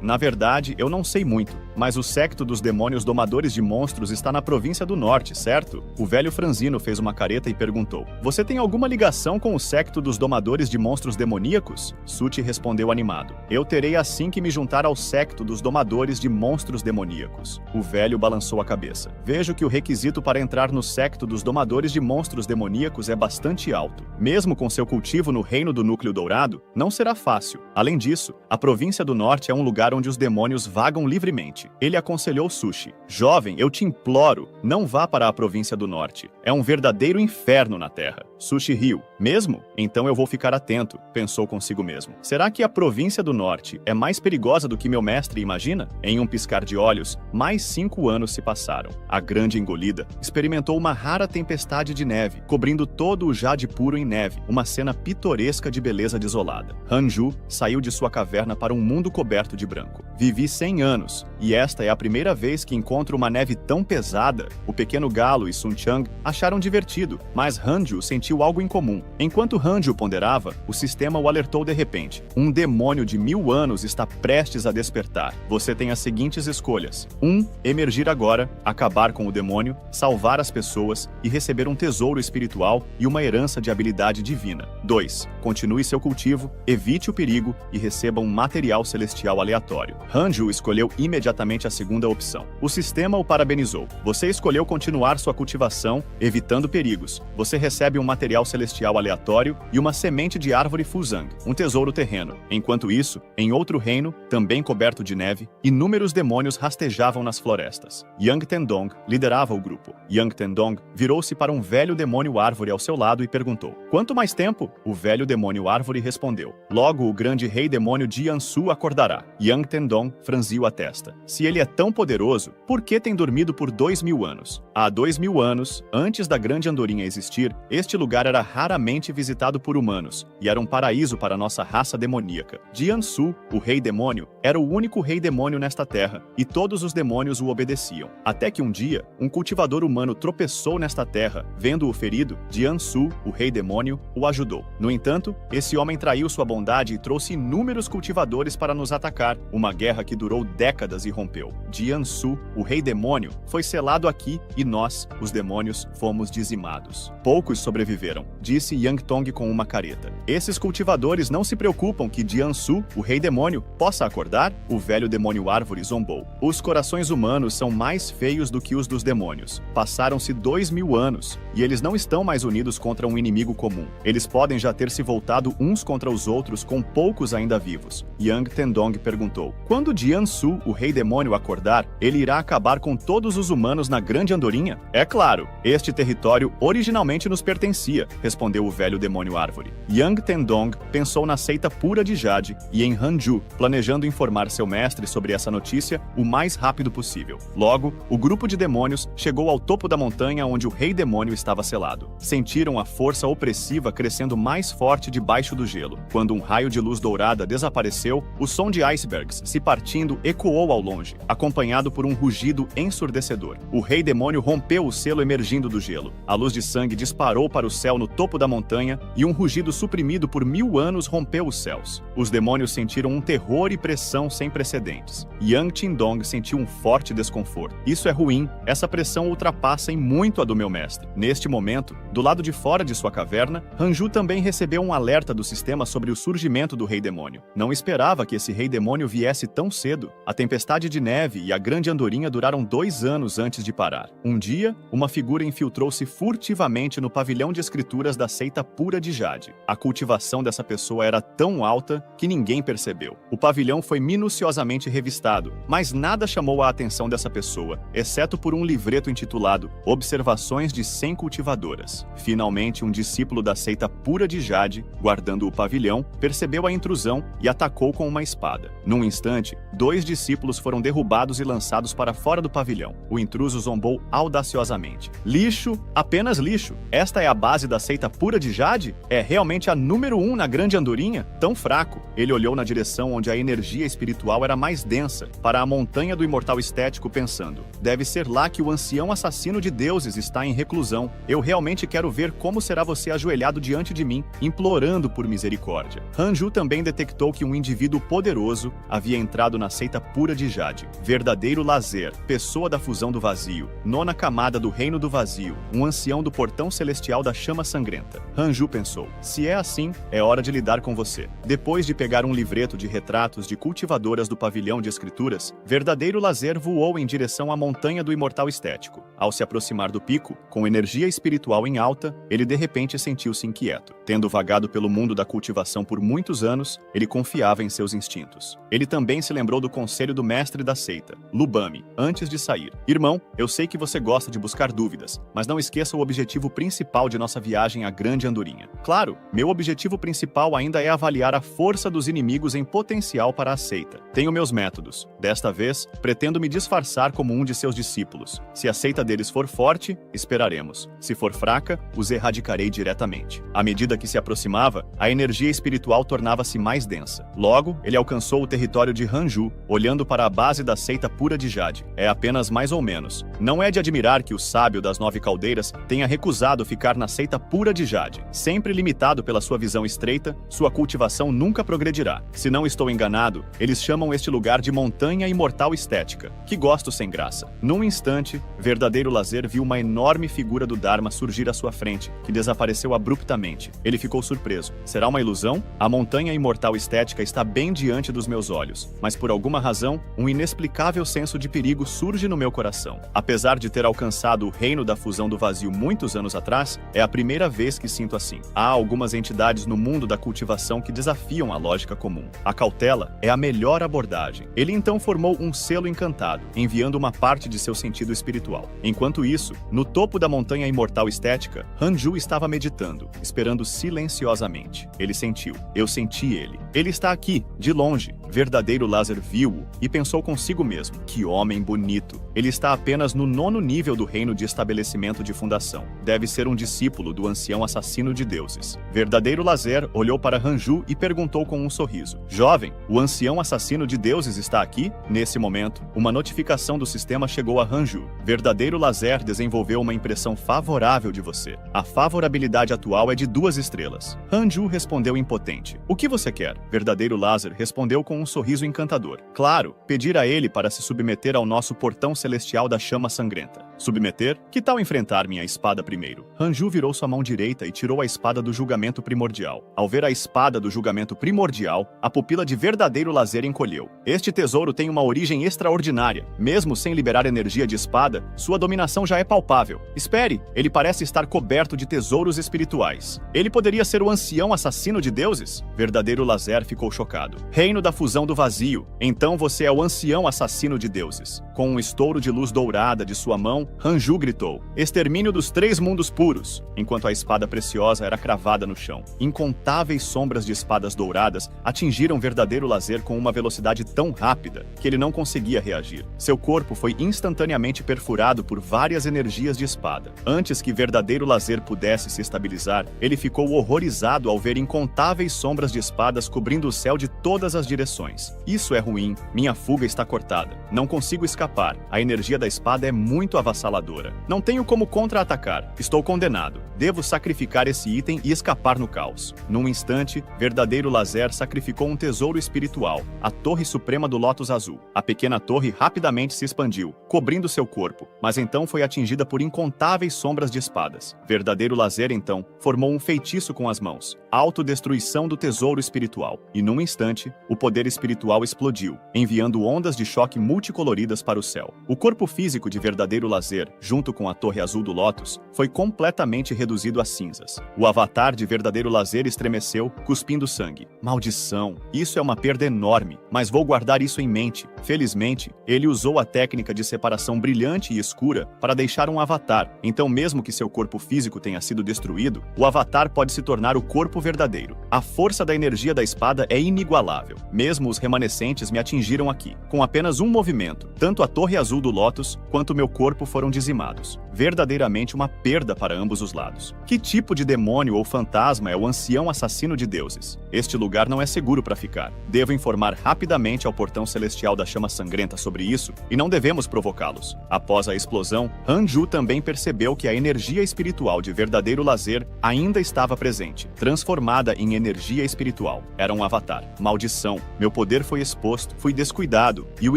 Na verdade, eu não sei muito, mas o séquito dos demônios domadores de monstros está na província do norte, certo? O velho franzino fez uma careta e perguntou: Você tem alguma ligação com o séquito dos domadores de monstros demoníacos? Sushi respondeu animado: Eu terei assim que me juntar ao séquito dos domadores de monstros demoníacos. O velho balançou a cabeça. Vejo que o requisito para entrar no séquito dos domadores de monstros demoníacos é bastante alto. Mesmo com seu cultivo no reino do núcleo dourado, não será fácil. Além disso, a província do norte é um lugar onde os demônios vagam livremente. Ele aconselhou Sushi: Jovem, eu te imploro, não vá para a província do norte. É um verdadeiro inferno na terra. Sushi riu. Mesmo? Então eu vou ficar atento, pensou consigo mesmo. Será que a província do norte é mais perigosa do que meu mestre imagina? Em um piscar de olhos, mais 5 anos se passaram. A grande engolida experimentou uma rara tempestade de neve, cobrindo todo o Jade puro em neve, uma cena pitoresca de beleza desolada. Hanju saiu de sua caverna para um mundo coberto de branco. Vivi 100 anos, e esta é a primeira vez que encontro uma neve tão pesada. O pequeno galo e Sun Chang acharam divertido, mas Hanju sentiu algo incomum. Enquanto Hanju ponderava, o sistema o alertou de repente. Um demônio de 1000 anos está prestes a despertar. Você tem as seguintes escolhas: 1. Emergir agora, acabar com o demônio, salvar as pessoas e receber um tesouro espiritual e uma herança de habilidade divina. 2. Continue seu cultivo, evite o perigo e receba um material celestial aleatório. Hanju escolheu imediatamente a segunda opção. O sistema o parabenizou. Você escolheu continuar sua cultivação, evitando perigos. Você recebe um material celestial aleatório e uma semente de árvore Fuzang, um tesouro terreno. Enquanto isso, em outro reino, também coberto de neve, inúmeros demônios rastejavam nas florestas. Yang Tendong liderava o grupo. Yang Tendong virou-se para um velho demônio árvore ao seu lado e perguntou: Quanto mais tempo? O velho demônio árvore respondeu: Logo o grande rei demônio Jiansu acordará. Yang Tendong franziu a testa. Se ele é tão poderoso, por que tem dormido por 2000 anos? Há 2000 anos, antes da grande andorinha existir, este lugar era raramente visitado por humanos, e era um paraíso para nossa raça demoníaca. Jiansu, o rei demônio, era o único rei demônio nesta terra, e todos os demônios o obedeciam. Até que um dia, um cultivador humano tropeçou nesta terra. Vendo-o ferido, Jiansu, o rei demônio, o ajudou. No entanto, esse homem traiu sua bondade e trouxe inúmeros cultivadores para nos atacar. Uma guerra que durou décadas e rompeu. Jiansu, o rei demônio, foi selado aqui e nós, os demônios, fomos dizimados. Poucos sobreviveram, disse Yang Tong com uma careta. Esses cultivadores não se preocupam que Jiansu, o rei demônio, possa acordar? O velho demônio árvore zombou. Os corações humanos são mais feios do que os dos demônios. Passaram-se 2000 anos, e eles não estão mais unidos contra um inimigo comum. Eles podem já ter se voltado uns contra os outros com poucos ainda vivos. Yang Tendong perguntou: Quando Jiansu, o rei demônio, acordar, ele irá acabar com todos os humanos na grande andorinha? É claro, este território originalmente nos pertencia, respondeu o velho demônio árvore. Yang Tendong pensou na seita pura de Jade e em Hanju, planejando informar seu mestre sobre essa notícia o mais rápido possível. Logo, o grupo de demônios chegou ao topo da montanha onde o rei demônio estava selado. Sentiram a força opressiva crescendo mais forte debaixo do gelo. Quando um raio de luz dourada desapareceu, o som de icebergs se partindo ecoou ao longe, acompanhado por um rugido ensurdecedor. O rei demônio rompeu o selo emergindo do gelo. A luz de sangue disparou para o céu no topo da montanha e um rugido suprimido por 1000 anos rompeu os céus. Os demônios sentiram um terror e pressão sem precedentes. Yang Tindong sentiu um forte desconforto. Isso é ruim, essa pressão ultrapassa em muito a do meu mestre. Neste momento, do lado de fora de sua caverna, Hanju também recebeu um alerta do sistema sobre o surgimento do rei demônio. Não esperava que esse rei demônio viesse tão cedo. A tempestade de neve e a grande andorinha duraram 2 anos antes de parar. Um dia, uma figura infiltrou-se furtivamente no pavilhão de escrituras da seita pura de Jade. A cultivação dessa pessoa era tão alta que ninguém percebeu. O pavilhão foi minuciosamente revistado, mas nada chamou a atenção dessa pessoa, exceto por um livreto intitulado Observações de 100 Cultivadoras. Finalmente, um discípulo da seita pura de Jade, guardando o pavilhão, percebeu a intrusão e atacou com uma espada. Num instante, 2 discípulos foram derrubados e lançados para fora do pavilhão. O intruso zombou audaciosamente. Lixo, apenas lixo. Esta é a base da seita pura de de jade? É realmente a número 1 na Grande Andorinha? Tão fraco. Ele olhou na direção onde a energia espiritual era mais densa, para a montanha do imortal estético, pensando: deve ser lá que o ancião assassino de deuses está em reclusão. Eu realmente quero ver como será você ajoelhado diante de mim, implorando por misericórdia. Hanju também detectou que um indivíduo poderoso havia entrado na seita pura de Jade. Verdadeiro Lazer, pessoa da fusão do vazio, nona camada do reino do vazio, um ancião do portão celestial da chama sangrenta. Hanju pensou: se é assim, é hora de lidar com você. Depois de pegar um livreto de retratos de cultivadoras do pavilhão de escrituras, Verdadeiro Lazer voou em direção à montanha do imortal estético. Ao se aproximar do pico, com energia espiritual em alta, ele de repente sentiu-se inquieto. Tendo vagado pelo mundo da cultivação por muitos anos, ele confiava em seus instintos. Ele também se lembrou do conselho do mestre da seita, Lubami, antes de sair. Irmão, eu sei que você gosta de buscar dúvidas, mas não esqueça o objetivo principal de nossa viagem à Grande Andorinha. Claro, meu objetivo principal ainda é avaliar a força dos inimigos em potencial para a seita. Tenho meus métodos. Desta vez, pretendo me disfarçar como um de seus discípulos. Se a seita deles for forte, esperaremos. Se for fraca, os erradicarei diretamente. À medida que se aproximava, a energia espiritual tornava-se mais densa. Logo, ele alcançou o território de Hanju, olhando para a base da seita pura de Jade. É apenas mais ou menos. Não é de admirar que o sábio das 9 caldeiras tenha recusado ficar na seita pura de Jade. Sempre limitado pela sua visão estreita, sua cultivação nunca progredirá. Se não estou enganado, eles chamam este lugar de Montanha Imortal Estética. Que gosto sem graça. Num instante, Verdadeiro Lazer viu uma enorme figura do Dharma surgir à sua frente, que desapareceu abruptamente. Ele ficou surpreso. Será uma ilusão? A Montanha Imortal Estética está bem diante dos meus olhos, mas por alguma razão, um inexplicável senso de perigo surge no meu coração. Apesar de ter alcançado o reino da fusão do vazio muitos anos atrás, é a primeira vez que sinto assim. Há algumas entidades no mundo da cultivação que desafiam a lógica comum. A cautela é a melhor abordagem. Ele então formou um selo encantado, enviando uma parte de seu sentido espiritual. Enquanto isso, no topo da Montanha Imortal Estética, Hanju estava meditando, esperando silenciosamente. Ele sentiu. Eu senti ele. Ele está aqui, de longe. Verdadeiro Lazer viu-o e pensou consigo mesmo: que homem bonito. Ele está apenas no 9º nível do reino de estabelecimento de fundação. Deve ser um discípulo do ancião assassino de deuses. Verdadeiro Lazer olhou para Hanju e perguntou com um sorriso: jovem, o ancião assassino de deuses está aqui? Nesse momento, uma notificação do sistema chegou a Hanju. Verdadeiro Lazer desenvolveu uma impressão favorável de você. A favorabilidade atual é de 2 estrelas. Hanju respondeu impotente: o que você quer? Verdadeiro Lazer respondeu com um sorriso encantador: claro, pedir a ele para se submeter ao nosso portão celestial da chama sangrenta. Submeter? Que tal enfrentar minha espada primeiro? Hanju virou sua mão direita e tirou a espada do julgamento primordial. Ao ver a espada do julgamento primordial, a pupila de Verdadeiro Lazer encolheu. Este tesouro tem uma origem extraordinária. Mesmo sem liberar energia de espada, sua dominação já é palpável. Espere, ele parece estar coberto de tesouros espirituais. Ele poderia ser o ancião assassino de deuses? Verdadeiro Lazer ficou chocado. Reino da fusão do vazio. Então você é o ancião assassino de deuses. Com um estouro de luz dourada de sua mão, Hanju gritou: extermínio dos 3 mundos puros, enquanto a espada preciosa era cravada no chão. Incontáveis sombras de espadas douradas atingiram Verdadeiro Lazer com uma velocidade tão rápida que ele não conseguia reagir. Seu corpo foi instantaneamente perfurado por várias energias de espada. Antes que Verdadeiro Lazer pudesse se estabilizar, ele ficou horrorizado ao ver incontáveis sombras de espadas cobrindo o céu de todas as direções. Isso é ruim. Minha fuga está cortada. Não consigo escapar. A energia da espada é muito avassaladora. Não tenho como contra-atacar. Estou condenado. Devo sacrificar esse item e escapar no caos. Num instante, Verdadeiro Lazer sacrificou um tesouro espiritual, a Torre Suprema do Lótus Azul. A pequena torre rapidamente se expandiu, cobrindo seu corpo, mas então foi atingida por incontáveis sombras de espadas. Verdadeiro Lazer, então, formou um feitiço com as mãos, autodestruição do tesouro espiritual. E num instante, o poder espiritual explodiu, enviando ondas de choque multicoloridas para o céu. O corpo físico de Verdadeiro Lazer, junto com a Torre Azul do Lótus, foi completamente reduzido a cinzas. O avatar de Verdadeiro Lazer estremeceu, cuspindo sangue. Maldição! Isso é uma perda enorme, mas vou guardar isso em mente. Felizmente, ele usou a técnica de separação brilhante e escura para deixar um avatar. Então, mesmo que seu corpo físico tenha sido destruído, o avatar pode se tornar o corpo verdadeiro. A força da energia da espada é inigualável. Mesmo os remanescentes me atingiram aqui. Com apenas um movimento, tanto a Torre Azul do Lótus quanto meu corpo foram dizimados. verdadeiramente uma perda para ambos os lados. Que tipo de demônio ou fantasma é o ancião assassino de deuses? Este lugar não é seguro para ficar. Devo informar rapidamente ao portão celestial da chama sangrenta sobre isso e não devemos provocá-los. Após a explosão, Hanju também percebeu que a energia espiritual de verdadeiro lazer ainda estava presente, transformada em energia espiritual. Era um avatar. Maldição. Meu poder foi exposto, fui descuidado, e o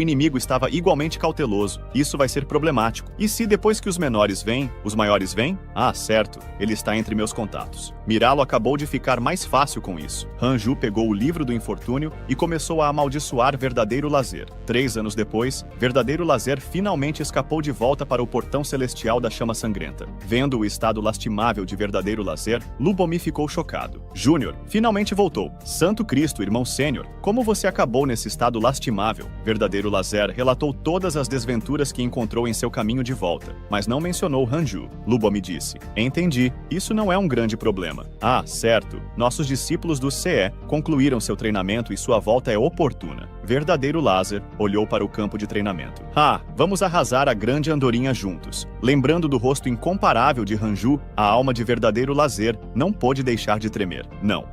inimigo estava igualmente cauteloso. Isso vai ser problemático. E se depois que os menores vêm, os maiores vêm? Ah, certo. Ele está entre meus contatos. Mirá-lo acabou de ficar mais fácil com isso. Hanju pegou o livro do infortúnio e começou a amaldiçoar verdadeiro lazer. 3 anos depois, verdadeiro lazer finalmente escapou de volta para o portão celestial da chama sangrenta. Vendo o estado lastimável de verdadeiro lazer, Lubomi ficou chocado. Júnior, finalmente voltou. Santo Cristo, irmão sênior, como você acabou nesse estado lastimável? Verdadeiro lazer relatou todas as desventuras que encontrou em seu caminho de volta, mas não mencionou Hanju. Lubomi disse: entendi, isso não é um grande problema. Ah, certo, nossos discípulos do CE concluíram seu treinamento e sua volta é oportuna. Verdadeiro lazer olhou para o campo de treinamento. Ah, vamos arrasar a grande andorinha juntos. Lembrando do rosto incomparável de Hanju, a alma de verdadeiro lazer não pôde deixar de tremer.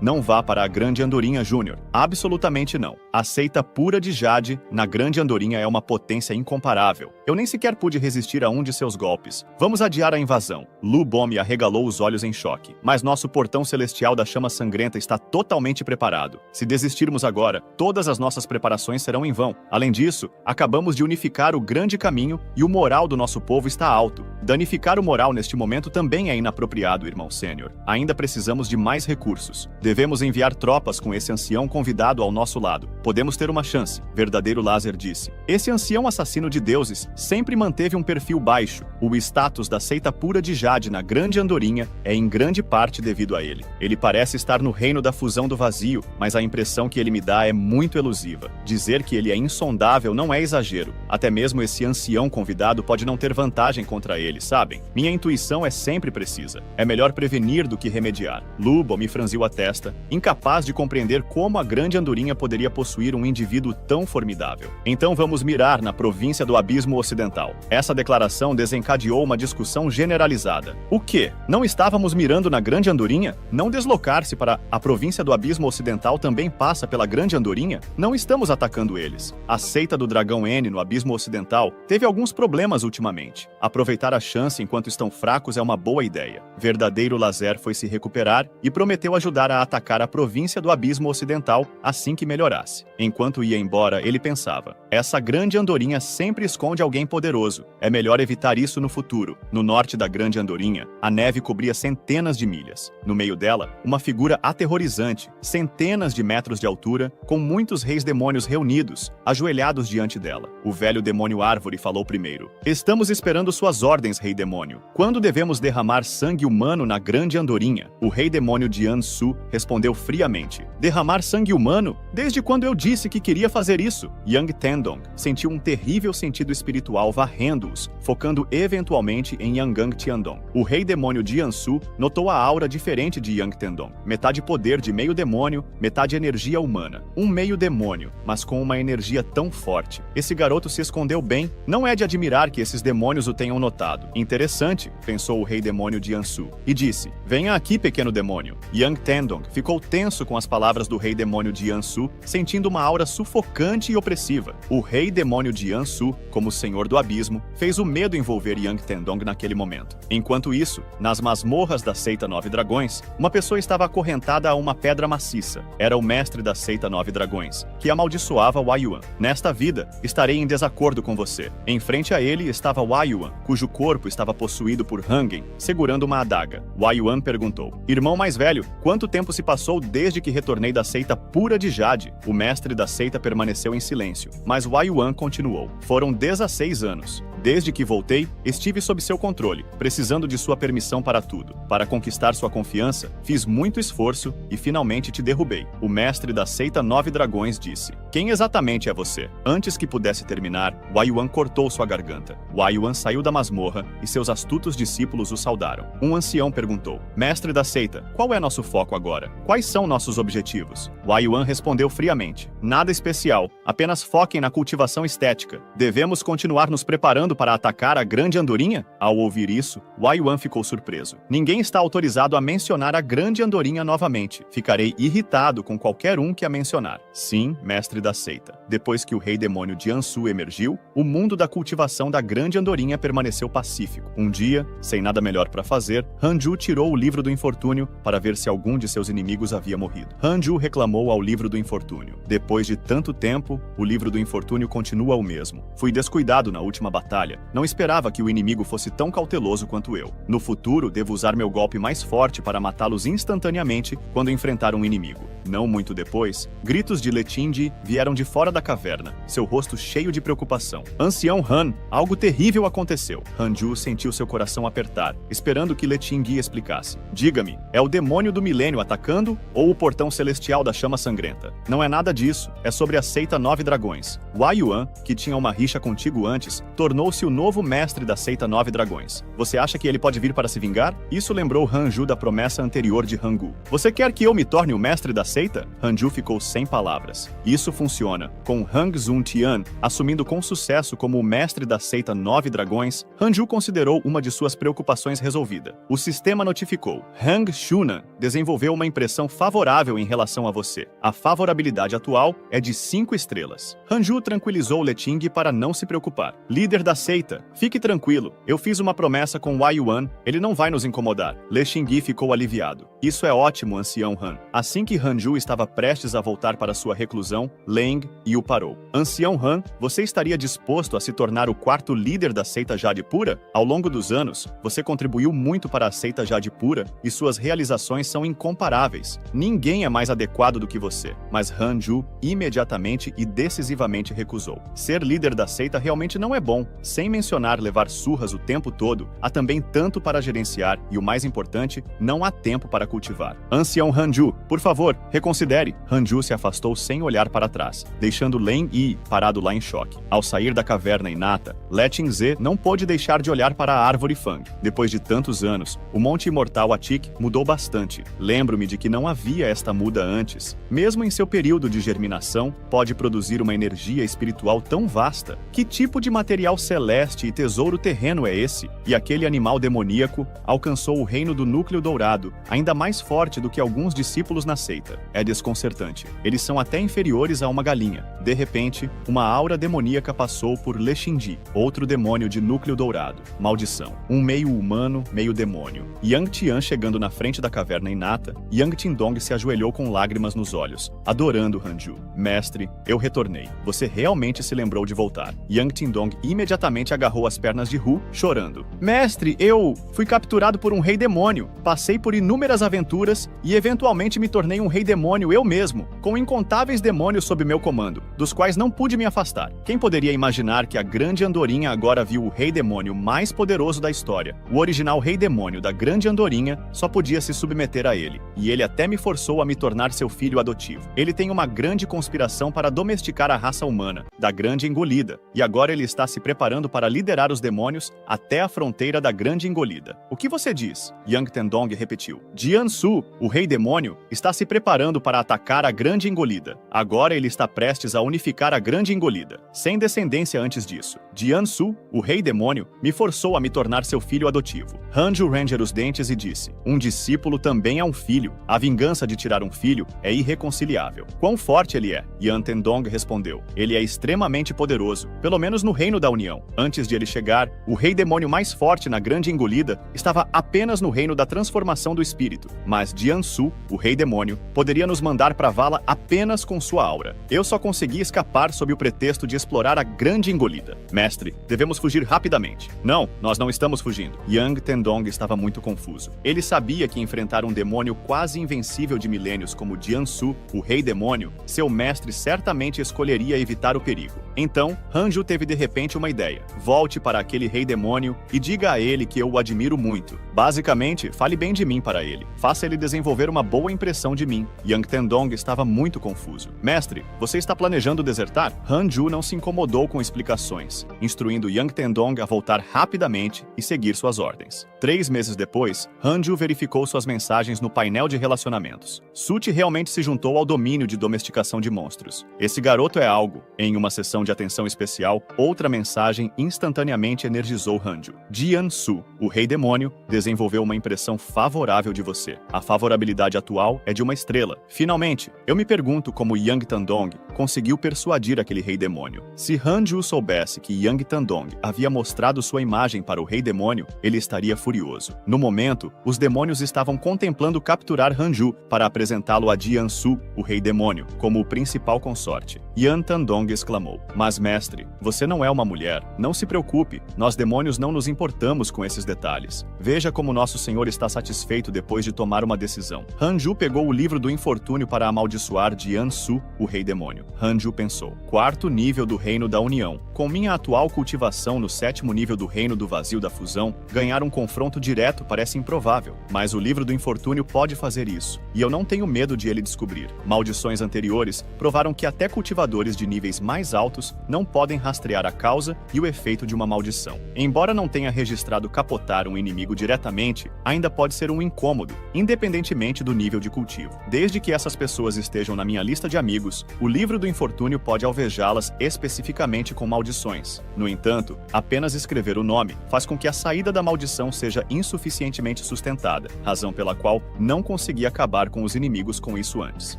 Não vá para a grande andorinha, Júnior. Absolutamente não. A seita pura de Jade na grande andorinha é uma potência incomparável. Eu nem sequer pude resistir a um de seus golpes. Vamos adiar a invasão. Lubomi arregalou os olhos em choque. Mas nosso portão celestial da chama sangrenta está totalmente preparado. Se desistirmos agora, todas as nossas preparações serão em vão. Além disso, acabamos de unificar o grande caminho e o moral do nosso povo está alto. Danificar o moral neste momento também é inapropriado, irmão sênior. Ainda precisamos de mais recursos. Devemos enviar tropas com esse ancião convidado ao nosso lado. Podemos ter uma chance, verdadeiro lazer disse. Esse ancião assassino de deuses sempre manteve um perfil baixo. O status da seita pura de Jade na grande andorinha é em grande parte devido a ele. Ele parece estar no reino da fusão do vazio, mas a impressão que ele me dá é muito elusiva. Dizer que ele é insondável não é exagero. Até mesmo esse ancião convidado pode não ter vantagem contra ele, sabem? Minha intuição é sempre precisa. É melhor prevenir do que remediar. Lubomi franziu a testa, incapaz de compreender como a grande andorinha poderia possuir um indivíduo tão formidável. Então vamos mirar na província do Abismo Ocidental. Essa declaração desencadeou uma discussão generalizada. O quê? Não estávamos mirando na grande andorinha? Não deslocar-se para a província do Abismo Ocidental também passa pela grande andorinha? Não estamos atacando eles. A seita do dragão N no Abismo Ocidental teve alguns problemas ultimamente. Aproveitar a chance enquanto estão fracos é uma boa ideia. Verdadeiro lazer foi se recuperar e prometeu ajudar a atacar a província do Abismo Ocidental assim que melhorasse. Enquanto ia embora, ele pensava: essa grande andorinha sempre esconde alguém poderoso. É melhor evitar isso no futuro. No norte da grande andorinha, a neve cobria centenas de milhas. No meio dela, uma figura aterrorizante, centenas de metros de altura, com muitos reis demônios reunidos, ajoelhados diante dela. O velho demônio árvore falou primeiro: estamos esperando suas ordens, rei demônio. Quando devemos derramar sangue humano na grande andorinha? O rei demônio Jian-Su respondeu friamente: derramar sangue humano? Desde quando eu disse que queria fazer isso? Yang Tendong sentiu um terrível sentido espiritual varrendo-os, focando eventualmente em Yangang Tiandong. O rei demônio Jian-Su notou a aura diferente de Yang Tendong. Metade poder de meio demônio, metade energia humana. Um meio demônio, mas com uma energia tão forte. Esse garoto se escondeu bem. Não é de admirar que esses demônios o tenham notado. Interessante, pensou o rei demônio Jian-Su, e disse: venha aqui, pequeno demônio. Yang Tendong ficou tenso com as palavras do rei demônio Jian-Su, sentindo uma aura sufocante e opressiva. O rei demônio Jian-Su, como senhor do abismo, fez o medo envolver Yang Tendong naquele momento. Enquanto isso, nas masmorras da seita Nove Dragões, uma pessoa estava acorrentada a uma pedra maciça. Era o mestre da seita Nove Dragões, que amaldiçoava Wai Yuan. Nesta vida, estarei em desacordo com você. Em frente a ele estava Wai Yuan, cujo corpo estava possuído por Hangen, segurando uma adaga. Wai Yuan perguntou: irmão mais velho, quanto tempo se passou desde que retornei da seita pura de Jade? O mestre da seita permaneceu em silêncio, mas Wai Yuan continuou: foram 16 anos. Desde que voltei, estive sob seu controle, precisando de sua permissão para tudo. Para conquistar sua confiança, fiz muito esforço e finalmente te derrubei. O mestre da seita Nove Dragões disse: quem exatamente é você? Antes que pudesse terminar, Wai Yuan cortou sua garganta. Wai Yuan saiu da masmorra e seus astutos discípulos o saudaram. Um ancião perguntou: mestre da seita, qual é nosso foco agora? Quais são nossos objetivos? Wai Yuan respondeu friamente: nada especial, apenas foquem na cultivação estética. Devemos continuar nos preparando para atacar a grande andorinha? Ao ouvir isso, Wai Yuan ficou surpreso. Ninguém está autorizado a mencionar a grande andorinha novamente. Ficarei irritado com qualquer um que a mencionar. Sim, mestre da seita. Depois que o rei demônio Jiansu emergiu, o mundo da cultivação da grande andorinha permaneceu pacífico. Um dia, sem nada melhor para fazer, Hanju tirou o livro do infortúnio para ver se algum de seus inimigos havia morrido. Hanju reclamou ao livro do infortúnio. Depois de tanto tempo, o livro do infortúnio continua o mesmo. Fui descuidado na última batalha. Não esperava que o inimigo fosse tão cauteloso quanto eu. No futuro, devo usar meu golpe mais forte para matá-los instantaneamente quando enfrentar um inimigo. Não muito depois, gritos de Letindi vieram de fora da caverna, seu rosto cheio de preocupação. Ancião Han, algo terrível aconteceu. Hanju sentiu seu coração apertar, esperando que Letindi explicasse. Diga-me, é o demônio do milênio atacando ou o portão celestial da chama sangrenta? Não é nada disso, é sobre a seita 9 dragões. Wai Yuan, que tinha uma rixa contigo antes, tornou-se o novo mestre da seita 9 dragões. Você acha que ele pode vir para se vingar? Isso lembrou Hanju da promessa anterior de Hangu. Você quer que eu me torne o mestre da seita? Hanju ficou sem palavras. Isso funciona. Com Hang Zun Tian assumindo com sucesso como o mestre da seita 9 dragões, Hanju considerou uma de suas preocupações resolvida. O sistema notificou. Hang Shunan desenvolveu uma impressão favorável em relação a você. A favorabilidade atual é de 5 estrelas. Hanju tranquilizou Leting para não se preocupar. Líder da seita, fique tranquilo. Eu fiz uma promessa com Wai Yuan, ele não vai nos incomodar. Lexingui ficou aliviado. Isso é ótimo, ancião Han. Assim que Hanju estava prestes a voltar para sua reclusão, Leng o parou. Ancião Han, você estaria disposto a se tornar o 4º líder da seita Jade Pura? Ao longo dos anos, você contribuiu muito para a seita Jade Pura e suas realizações são incomparáveis. Ninguém é mais adequado do que você. Mas Hanju imediatamente e decisivamente recusou. Ser líder da seita realmente não é bom. Sem mencionar levar surras o tempo todo, há também tanto para gerenciar e, o mais importante, não há tempo para cultivar. Ancião Hanju, por favor, reconsidere. Hanju se afastou sem olhar para trás, deixando Len Yi parado lá em choque. Ao sair da caverna inata, Leting-Ze não pôde deixar de olhar para a árvore Fang. Depois de tantos anos, o Monte Imortal Atik mudou bastante. Lembro-me de que não havia esta muda antes. Mesmo em seu período de germinação, pode produzir uma energia espiritual tão vasta. Que tipo de material celeste e tesouro terreno é esse? E aquele animal demoníaco alcançou o reino do núcleo dourado, ainda mais forte do que alguns discípulos na seita. É desconcertante. Eles são até inferiores a uma galinha. De repente, uma aura demoníaca passou por Lexindi, outro demônio de núcleo dourado. Maldição. Um meio humano, meio demônio. Yang Tian chegando na frente da caverna inata, Yang Tindong se ajoelhou com lágrimas nos olhos, adorando Hanju. Mestre, eu retornei. Você realmente se lembrou de voltar. Yang Tindong imediatamente agarrou as pernas de Hu, chorando. Mestre, eu fui capturado por um rei demônio. Passei por inúmeras aventuras e eventualmente me tornei um rei demônio eu mesmo, com incontáveis demônios sob meu comando, dos quais não pude me afastar. Quem poderia imaginar que a grande andorinha agora viu o rei demônio mais poderoso da história? O original rei demônio da grande andorinha só podia se submeter a ele, e ele até me forçou a me tornar seu filho adotivo. Ele tem uma grande conspiração para domesticar a raça humana, da grande engolida, e agora ele está se preparando para liderar os demônios até a fronteira da grande engolida. O que você diz? Yang Tendong repetiu. Jiansu, o rei demônio, está se preparando para atacar a grande engolida. Agora ele está prestes a unificar a grande engolida, sem descendência antes disso. Jiansu, o rei demônio, me forçou a me tornar seu filho adotivo. Hanju ranger os dentes e disse, um discípulo também é um filho. A vingança de tirar um filho é irreconciliável. Quão forte ele é? Yan Tendong respondeu. Ele é extremamente poderoso, pelo menos no reino da União. Antes de ele chegar, o rei demônio mais forte na grande engolida estava apenas no reino da transformação do espírito. Mas Jiansu, o rei demônio, poderia nos mandar para a vala apenas com sua aura. Eu só consegui escapar sob o pretexto de explorar a grande engolida. Mestre, devemos fugir rapidamente. Não, nós não estamos fugindo. Yang Tendong estava muito confuso. Ele sabia que enfrentar um demônio quase invencível de milênios como Jiansu, o rei demônio, seu mestre certamente escolheria evitar o perigo. Então, Hanju teve de repente uma ideia. Volte para aquele rei demônio e diga a ele que eu o admiro muito. Basicamente, fale bem de mim para ele. Faça ele desenvolver uma boa impressão de mim. Yang Tendong estava muito confuso. Mestre, você está planejando desertar? Hanju não se incomodou com explicações, instruindo Yang Tendong a voltar rapidamente e seguir suas ordens. 3 meses depois, Hanju verificou suas mensagens no painel de relacionamentos. Suti realmente se juntou ao domínio de domesticação de monstros. Esse garoto é algo. Em uma sessão de atenção especial, outra mensagem imagem instantaneamente energizou Hanju. Jian-su, o rei demônio, desenvolveu uma impressão favorável de você. A favorabilidade atual é de uma estrela. Finalmente, eu me pergunto como Yang Tandong conseguiu persuadir aquele rei demônio. Se Hanju soubesse que Yang Tandong havia mostrado sua imagem para o rei demônio, ele estaria furioso. No momento, os demônios estavam contemplando capturar Hanju para apresentá-lo a Jian-su, o rei demônio, como o principal consorte. Yan Tandong exclamou: "Mas mestre, você não é uma mulher. Não se preocupe, nós demônios não nos importamos com esses detalhes. Veja como nosso senhor está satisfeito depois de tomar uma decisão." Hanju pegou o livro do infortúnio para amaldiçoar Jian-su, o rei demônio. Hanju pensou: "Quarto nível do reino da união. Com minha atual cultivação no 7º nível do reino do vazio da fusão, ganhar um confronto direto parece improvável. Mas o livro do infortúnio pode fazer isso, e eu não tenho medo de ele descobrir. Maldições anteriores provaram que até cultivadores de níveis mais altos não podem rastrear a causa e o efeito de uma maldição. Embora não tenha registrado capotar um inimigo diretamente, ainda pode ser um incômodo, independentemente do nível de cultivo. Desde que essas pessoas estejam na minha lista de amigos, o livro do infortúnio pode alvejá-las especificamente com maldições. No entanto, apenas escrever o nome faz com que a saída da maldição seja insuficientemente sustentada, razão pela qual não consegui acabar com os inimigos com isso antes.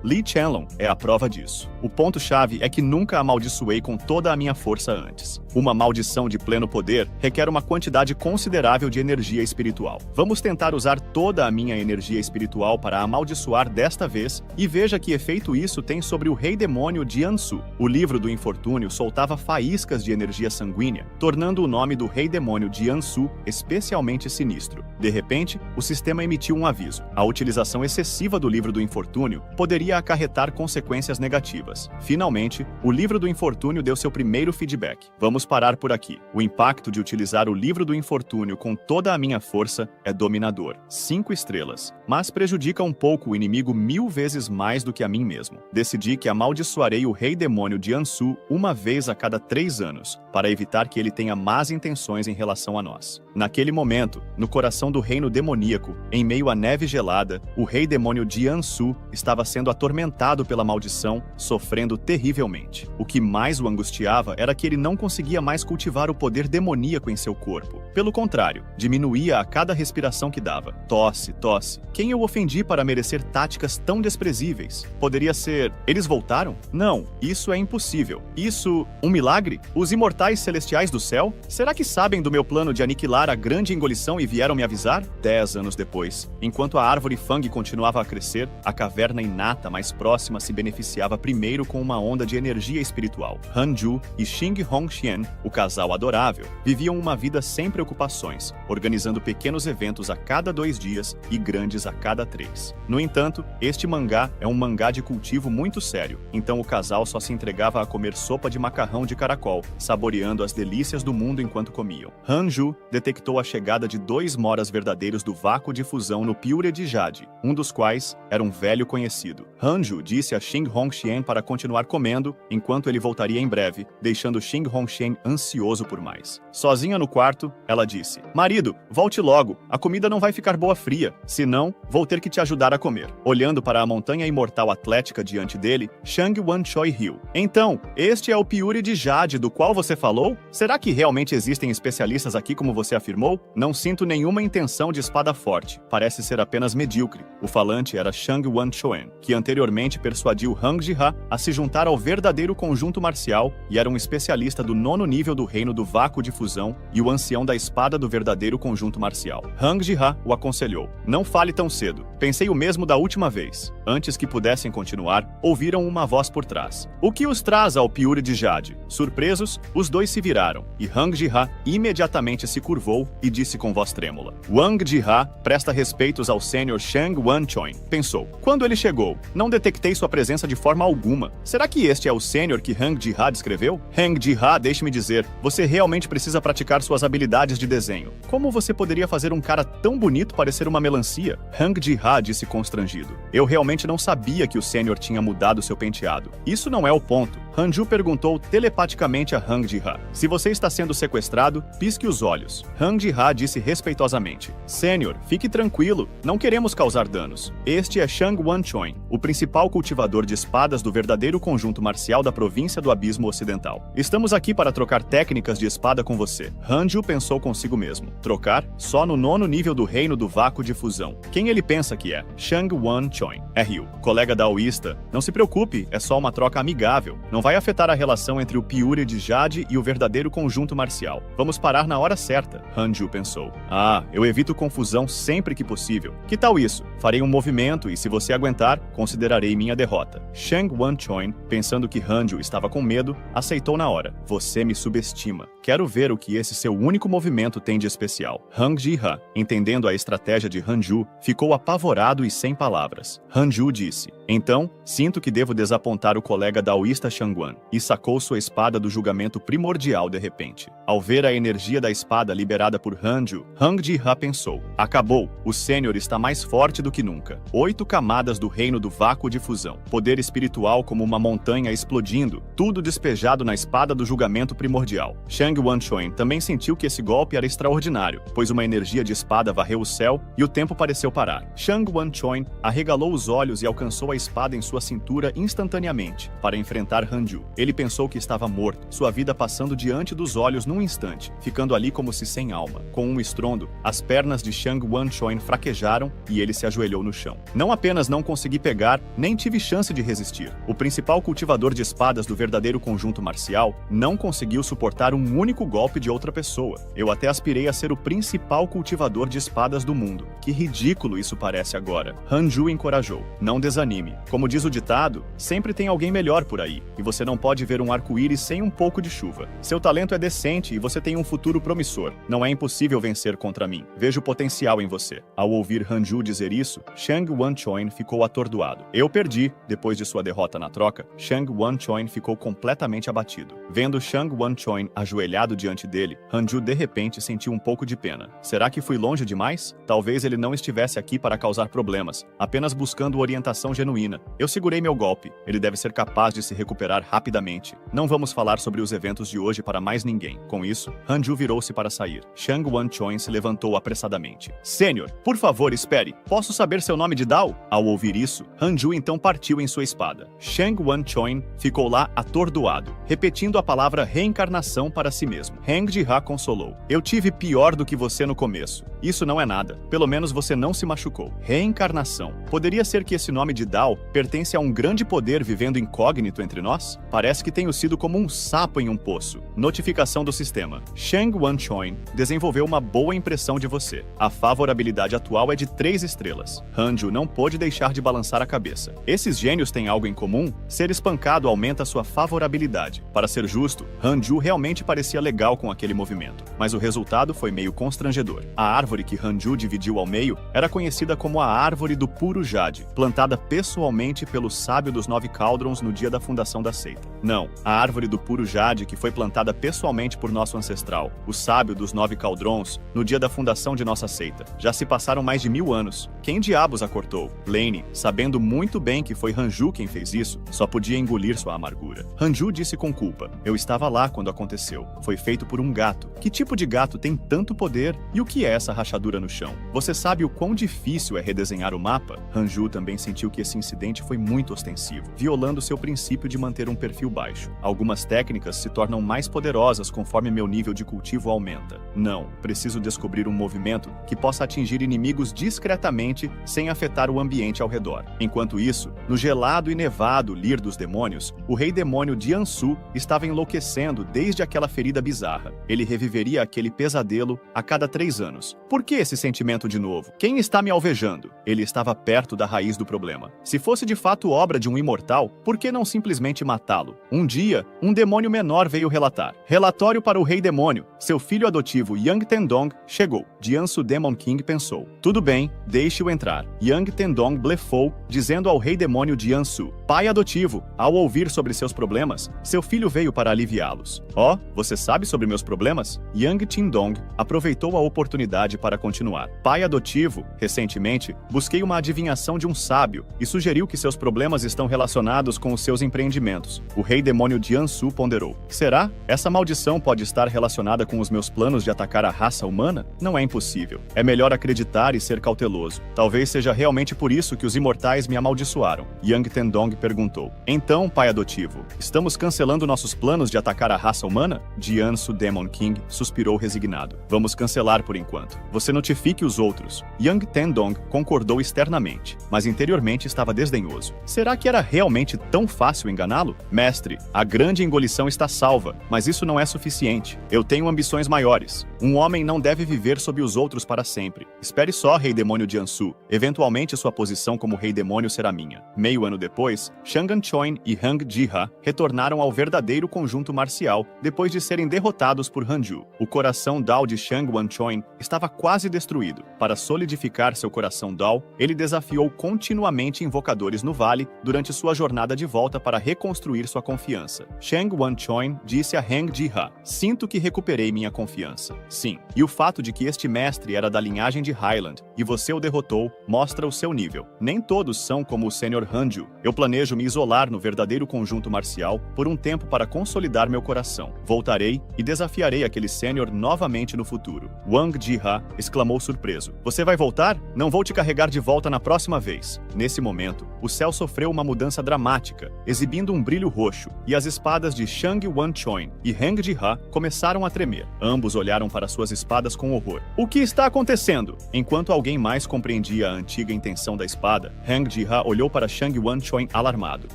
Li Chenlong é a prova disso. O ponto-chave é que nunca amaldiçoei com toda a minha força antes. Uma maldição de pleno poder requer uma quantidade considerável de energia espiritual. Vamos tentar usar toda a minha energia espiritual para amaldiçoar desta vez e veja que efeito isso tem sobre o rei demônio Jian-su. O livro do infortúnio soltava faíscas de energia sanguínea, tornando o nome do rei demônio Jian-su especialmente sinistro. De repente, o sistema emitiu um aviso. A utilização excessiva do livro do infortúnio poderia acarretar consequências negativas. Finalmente, o livro do infortúnio deu seu primeiro feedback. Vamos parar por aqui. O impacto de utilizar o livro do infortúnio com toda a minha força é dominador. 5 estrelas. Mas prejudica um pouco o inimigo 1000 vezes mais do que a mim mesmo. Decidi que amaldiçoarei o rei demônio Jian-su uma vez a cada 3 anos, para evitar que ele tenha más intenções em relação a nós. Naquele momento, no coração do reino demoníaco, em meio à neve gelada, o rei demônio Jian-su estava sendo atormentado pela maldição, sofrendo terrivelmente. O que mais o angustiava era que ele não conseguia mais cultivar o poder demoníaco em seu corpo. Pelo contrário, diminuía a cada respiração que dava. Tosse, tosse. Quem eu ofendi para merecer táticas tão desprezíveis? Poderia ser... Eles voltaram? Não, isso é impossível. Isso... um milagre? Os imortais celestiais do céu? Será que sabem do meu plano de aniquilar a grande engolição e vieram me avisar? 10 anos depois, enquanto a árvore Fang continuava a crescer, a caverna inata mais próxima se beneficiava primeiro com uma onda de energia espiritual. Hanju e Xing Hongxian, o casal adorável, viviam uma vida sem preocupações, organizando pequenos eventos a cada 2 dias e grandes a cada 3. No entanto, este mangá é um mangá de cultivo muito sério, então o casal só se entregava a comer sopa de macarrão de caracol, saboreando as delícias do mundo enquanto comiam. Hanju detectou a chegada de 2 moras verdadeiros do vácuo de fusão no Pyure de Jade, um dos quais era um velho conhecido. Hanju disse a Xing Hongxian para continuar comendo, enquanto ele voltaria em breve, deixando Xing Hongxian ansioso por mais. Sozinha no quarto, ela disse: "Marido, volte logo, a comida não vai ficar boa fria, senão vou ter que te ajudar a comer." Olhando para a montanha imortal atlética diante dele, Shang Wanchoi riu. "Então, este é o Pyure de Jade do qual você falou? Será que realmente existem especialistas aqui como você afirmou? Não sinto nenhuma intenção de espada forte, parece ser apenas medíocre." O falante era Shang Wanchoen, que anteriormente persuadiu Hang Jiha a se juntar ao verdadeiro conjunto marcial e era um especialista do 9º nível do reino do vácuo de fusão e o ancião da espada do verdadeiro conjunto marcial. Hang Jiha o aconselhou: "Não fale tão cedo. Pensei o mesmo da última vez." Antes que pudessem continuar, ouviram uma voz por trás. "O que os traz ao Pyure de Jade?" Surpresos, os dois se viraram e Hang Jiha imediatamente se curvou e disse com voz trêmula: "Wang Jiha presta respeitos ao sênior Shang Wanchoin." Pensou: quando ele chegou, não detectei sua presença de forma alguma. Será que este é o sênior que Hang Jiha descreveu? Hang Jiha, deixe-me dizer, você realmente precisa praticar suas habilidades de desenho. Como você poderia fazer um cara tão bonito parecer uma melancia? Hang Jiha disse constrangido. Eu realmente não sabia que o sênior tinha mudado seu penteado. Isso não é o ponto. Hanju perguntou telepaticamente a Hang Ji-ha. Se você está sendo sequestrado, pisque os olhos. Hang Ji-ha disse respeitosamente. Sênior, fique tranquilo, não queremos causar danos. Este é Shang Wan-choin, o principal cultivador de espadas do verdadeiro conjunto marcial da província do Abismo Ocidental. Estamos aqui para trocar técnicas de espada com você. Hanju pensou consigo mesmo. Trocar? Só no 9º nível do reino do vácuo de fusão. Quem ele pensa que é? Shang Wan-choin. Ryu, colega daoísta. Não se preocupe, é só uma troca amigável. Não vai afetar a relação entre o Pyure de Jade e o verdadeiro conjunto marcial. Vamos parar na hora certa, Hanju pensou. Ah, eu evito confusão sempre que possível. Que tal isso? Farei um movimento e se você aguentar, considerarei minha derrota. Shang Wan-choin, pensando que Hanju estava com medo, aceitou na hora. Você me subestima. Quero ver o que esse seu único movimento tem de especial. Hang Ji-ha, entendendo a estratégia de Hanju, ficou apavorado e sem palavras. Hanju disse, então, sinto que devo desapontar o colega daoísta Shangguan, e sacou sua espada do julgamento primordial de repente. Ao ver a energia da espada liberada por Hanju, Hang Ji-ha pensou, acabou, o sênior está mais forte do que nunca. 8 camadas do reino do vácuo de fusão, poder espiritual como uma montanha explodindo, tudo despejado na espada do julgamento primordial. Shang Wan-choin também sentiu que esse golpe era extraordinário, pois uma energia de espada varreu o céu e o tempo pareceu parar. Shang Wan-choin arregalou os olhos e alcançou a espada em sua cintura instantaneamente, para enfrentar Hanju. Ele pensou que estava morto, sua vida passando diante dos olhos num instante, ficando ali como se sem alma. Com um estrondo, as pernas de Shang Wan-choin fraquejaram e ele se ajoelhou no chão. Não apenas não consegui pegar, nem tive chance de resistir. O principal cultivador de espadas do verdadeiro conjunto marcial não conseguiu suportar um único golpe de outra pessoa. Eu até aspirei a ser o principal cultivador de espadas do mundo. Que ridículo isso parece agora. Hanju encorajou. Não desanime. Como diz o ditado, sempre tem alguém melhor por aí, e você não pode ver um arco-íris sem um pouco de chuva. Seu talento é decente e você tem um futuro promissor. Não é impossível vencer contra mim. Vejo potencial em você. Ao ouvir Hanju dizer isso, Shang Wan-choin ficou atordoado. Eu perdi. Depois de sua derrota na troca, Shang Wan-choin ficou completamente abatido. Vendo Shang Wan-choin ajoelhado diante dele, Hanju de repente sentiu um pouco de pena. Será que fui longe demais? Talvez ele não estivesse aqui para causar problemas, apenas buscando orientação genuína. Eu segurei meu golpe. Ele deve ser capaz de se recuperar rapidamente. Não vamos falar sobre os eventos de hoje para mais ninguém. Com isso, Hanju virou-se para sair. Shang Wan-choin se levantou apressadamente. Sênior, por favor, espere. Posso saber seu nome de Dao? Ao ouvir isso, Hanju então partiu em sua espada. Shang Wan-choin ficou lá atordoado, repetindo a palavra reencarnação para si mesmo. Hang Ji-ha consolou. Eu tive pior do que você no começo. Isso não é nada. Pelo menos você não se machucou. Reencarnação. Poderia ser que esse nome de Dao pertence a um grande poder vivendo incógnito entre nós? Parece que tenho sido como um sapo em um poço. Notificação do sistema. Shang Wan-choin desenvolveu uma boa impressão de você. A favorabilidade atual é de 3 estrelas. Hanju não pôde deixar de balançar a cabeça. Esses gênios têm algo em comum? Ser espancado aumenta sua favorabilidade. Para ser justo, Hanju realmente parecia legal com aquele movimento, mas o resultado foi meio constrangedor. A árvore que Hanju dividiu ao meio era conhecida como a Árvore do Puro Jade, plantada pessoalmente pelo sábio dos 9 Cauldrons no dia da fundação da seita. Não, a Árvore do Puro Jade que foi plantada pessoalmente por nosso ancestral, o sábio dos 9 Cauldrons, no dia da fundação de nossa seita. Já se passaram mais de 1000 anos. Quem diabos a cortou? Lane, sabendo muito bem que foi Hanju quem fez isso, só podia engolir sua amargura. Hanju disse com culpa. Eu estava lá quando aconteceu. Foi feito por um gato. Que tipo de gato tem tanto poder? E o que é essa rachadura no chão? Você sabe o quão difícil é redesenhar o mapa? Hanju também sentiu que esse incidente foi muito ostensivo, violando seu princípio de manter um perfil baixo. Algumas técnicas se tornam mais poderosas conforme meu nível de cultivo aumenta. Não, preciso descobrir um movimento que possa atingir inimigos discretamente sem afetar o ambiente ao redor. Enquanto isso, no gelado e nevado Lir dos Demônios, o rei demônio Jiansu estava enlouquecendo desde aquela ferida bizarra. Ele reviveria aquele pesadelo a cada 3 anos. Por que esse sentimento de novo? Quem está me alvejando? Ele estava perto da raiz do problema. Se fosse de fato obra de um imortal, por que não simplesmente matá-lo? Um dia, um demônio menor veio relatar. Relatório para o rei demônio. Seu filho adotivo Yang Tendong chegou. Jiansu Demon King pensou. Tudo bem, deixe-o entrar. Yang Tendong blefou, dizendo ao rei demônio Jiansu. Pai adotivo, ao ouvir sobre seus problemas, seu filho veio para aliviá-los. Oh, você sabe sobre meus problemas? Yang Qindong aproveitou a oportunidade para continuar. Pai adotivo, recentemente, busquei uma adivinhação de um sábio e sugeriu que seus problemas estão relacionados com os seus empreendimentos. O rei demônio Jiansu ponderou. Será? Essa maldição pode estar relacionada com os meus planos de atacar a raça humana? Não é impossível. É melhor acreditar e ser cauteloso. Talvez seja realmente por isso que os imortais me amaldiçoaram. Yang Tendong perguntou. Então, pai adotivo, estamos cancelando nossos planos de atacar a raça humana? Jiansu Demon King suspirou resignado. Vamos cancelar por enquanto. Você notifique os outros. Yang Tendong concordou externamente, mas interiormente estava desdenhoso. Será que era realmente tão fácil enganá-lo? Mestre, a grande engolição está salva, mas isso não é suficiente. Eu tenho ambições maiores. Um homem não deve viver sob os outros para sempre. Espere só, rei demônio Jiansu. Eventualmente sua posição como rei demônio será minha. Meio ano depois, Shangan Choin e Hang Jiha retornaram ao verdadeiro conjunto marcial depois de serem derrotados por Hanju. O coração Dao de Shangwan Choin estava quase destruído. Para solidificar seu coração Dao, ele desafiou continuamente invocadores no vale durante sua jornada de volta para reconstruir sua confiança. Shangwan Choin disse a Hang Jiha: sinto que recuperei minha confiança. Sim, e o fato de que este mestre era da linhagem de Highland e você o derrotou mostra o seu nível. Nem todos são como o Sr. Hanju. Eu planejo me isolar no verdadeiro conjunto marcial por um tempo para consolidar meu coração. Voltarei e desafiarei aquele sênior novamente no futuro. Wang Jiha exclamou surpreso. Você vai voltar? Não vou te carregar de volta na próxima vez. Nesse momento, o céu sofreu uma mudança dramática, exibindo um brilho roxo, e as espadas de Shangwan Choin e Hang Jiha começaram a tremer. Ambos olharam para suas espadas com horror. O que está acontecendo? Enquanto alguém mais compreendia a antiga intenção da espada, Hang Jiha olhou para Shangwan Choin alarmado.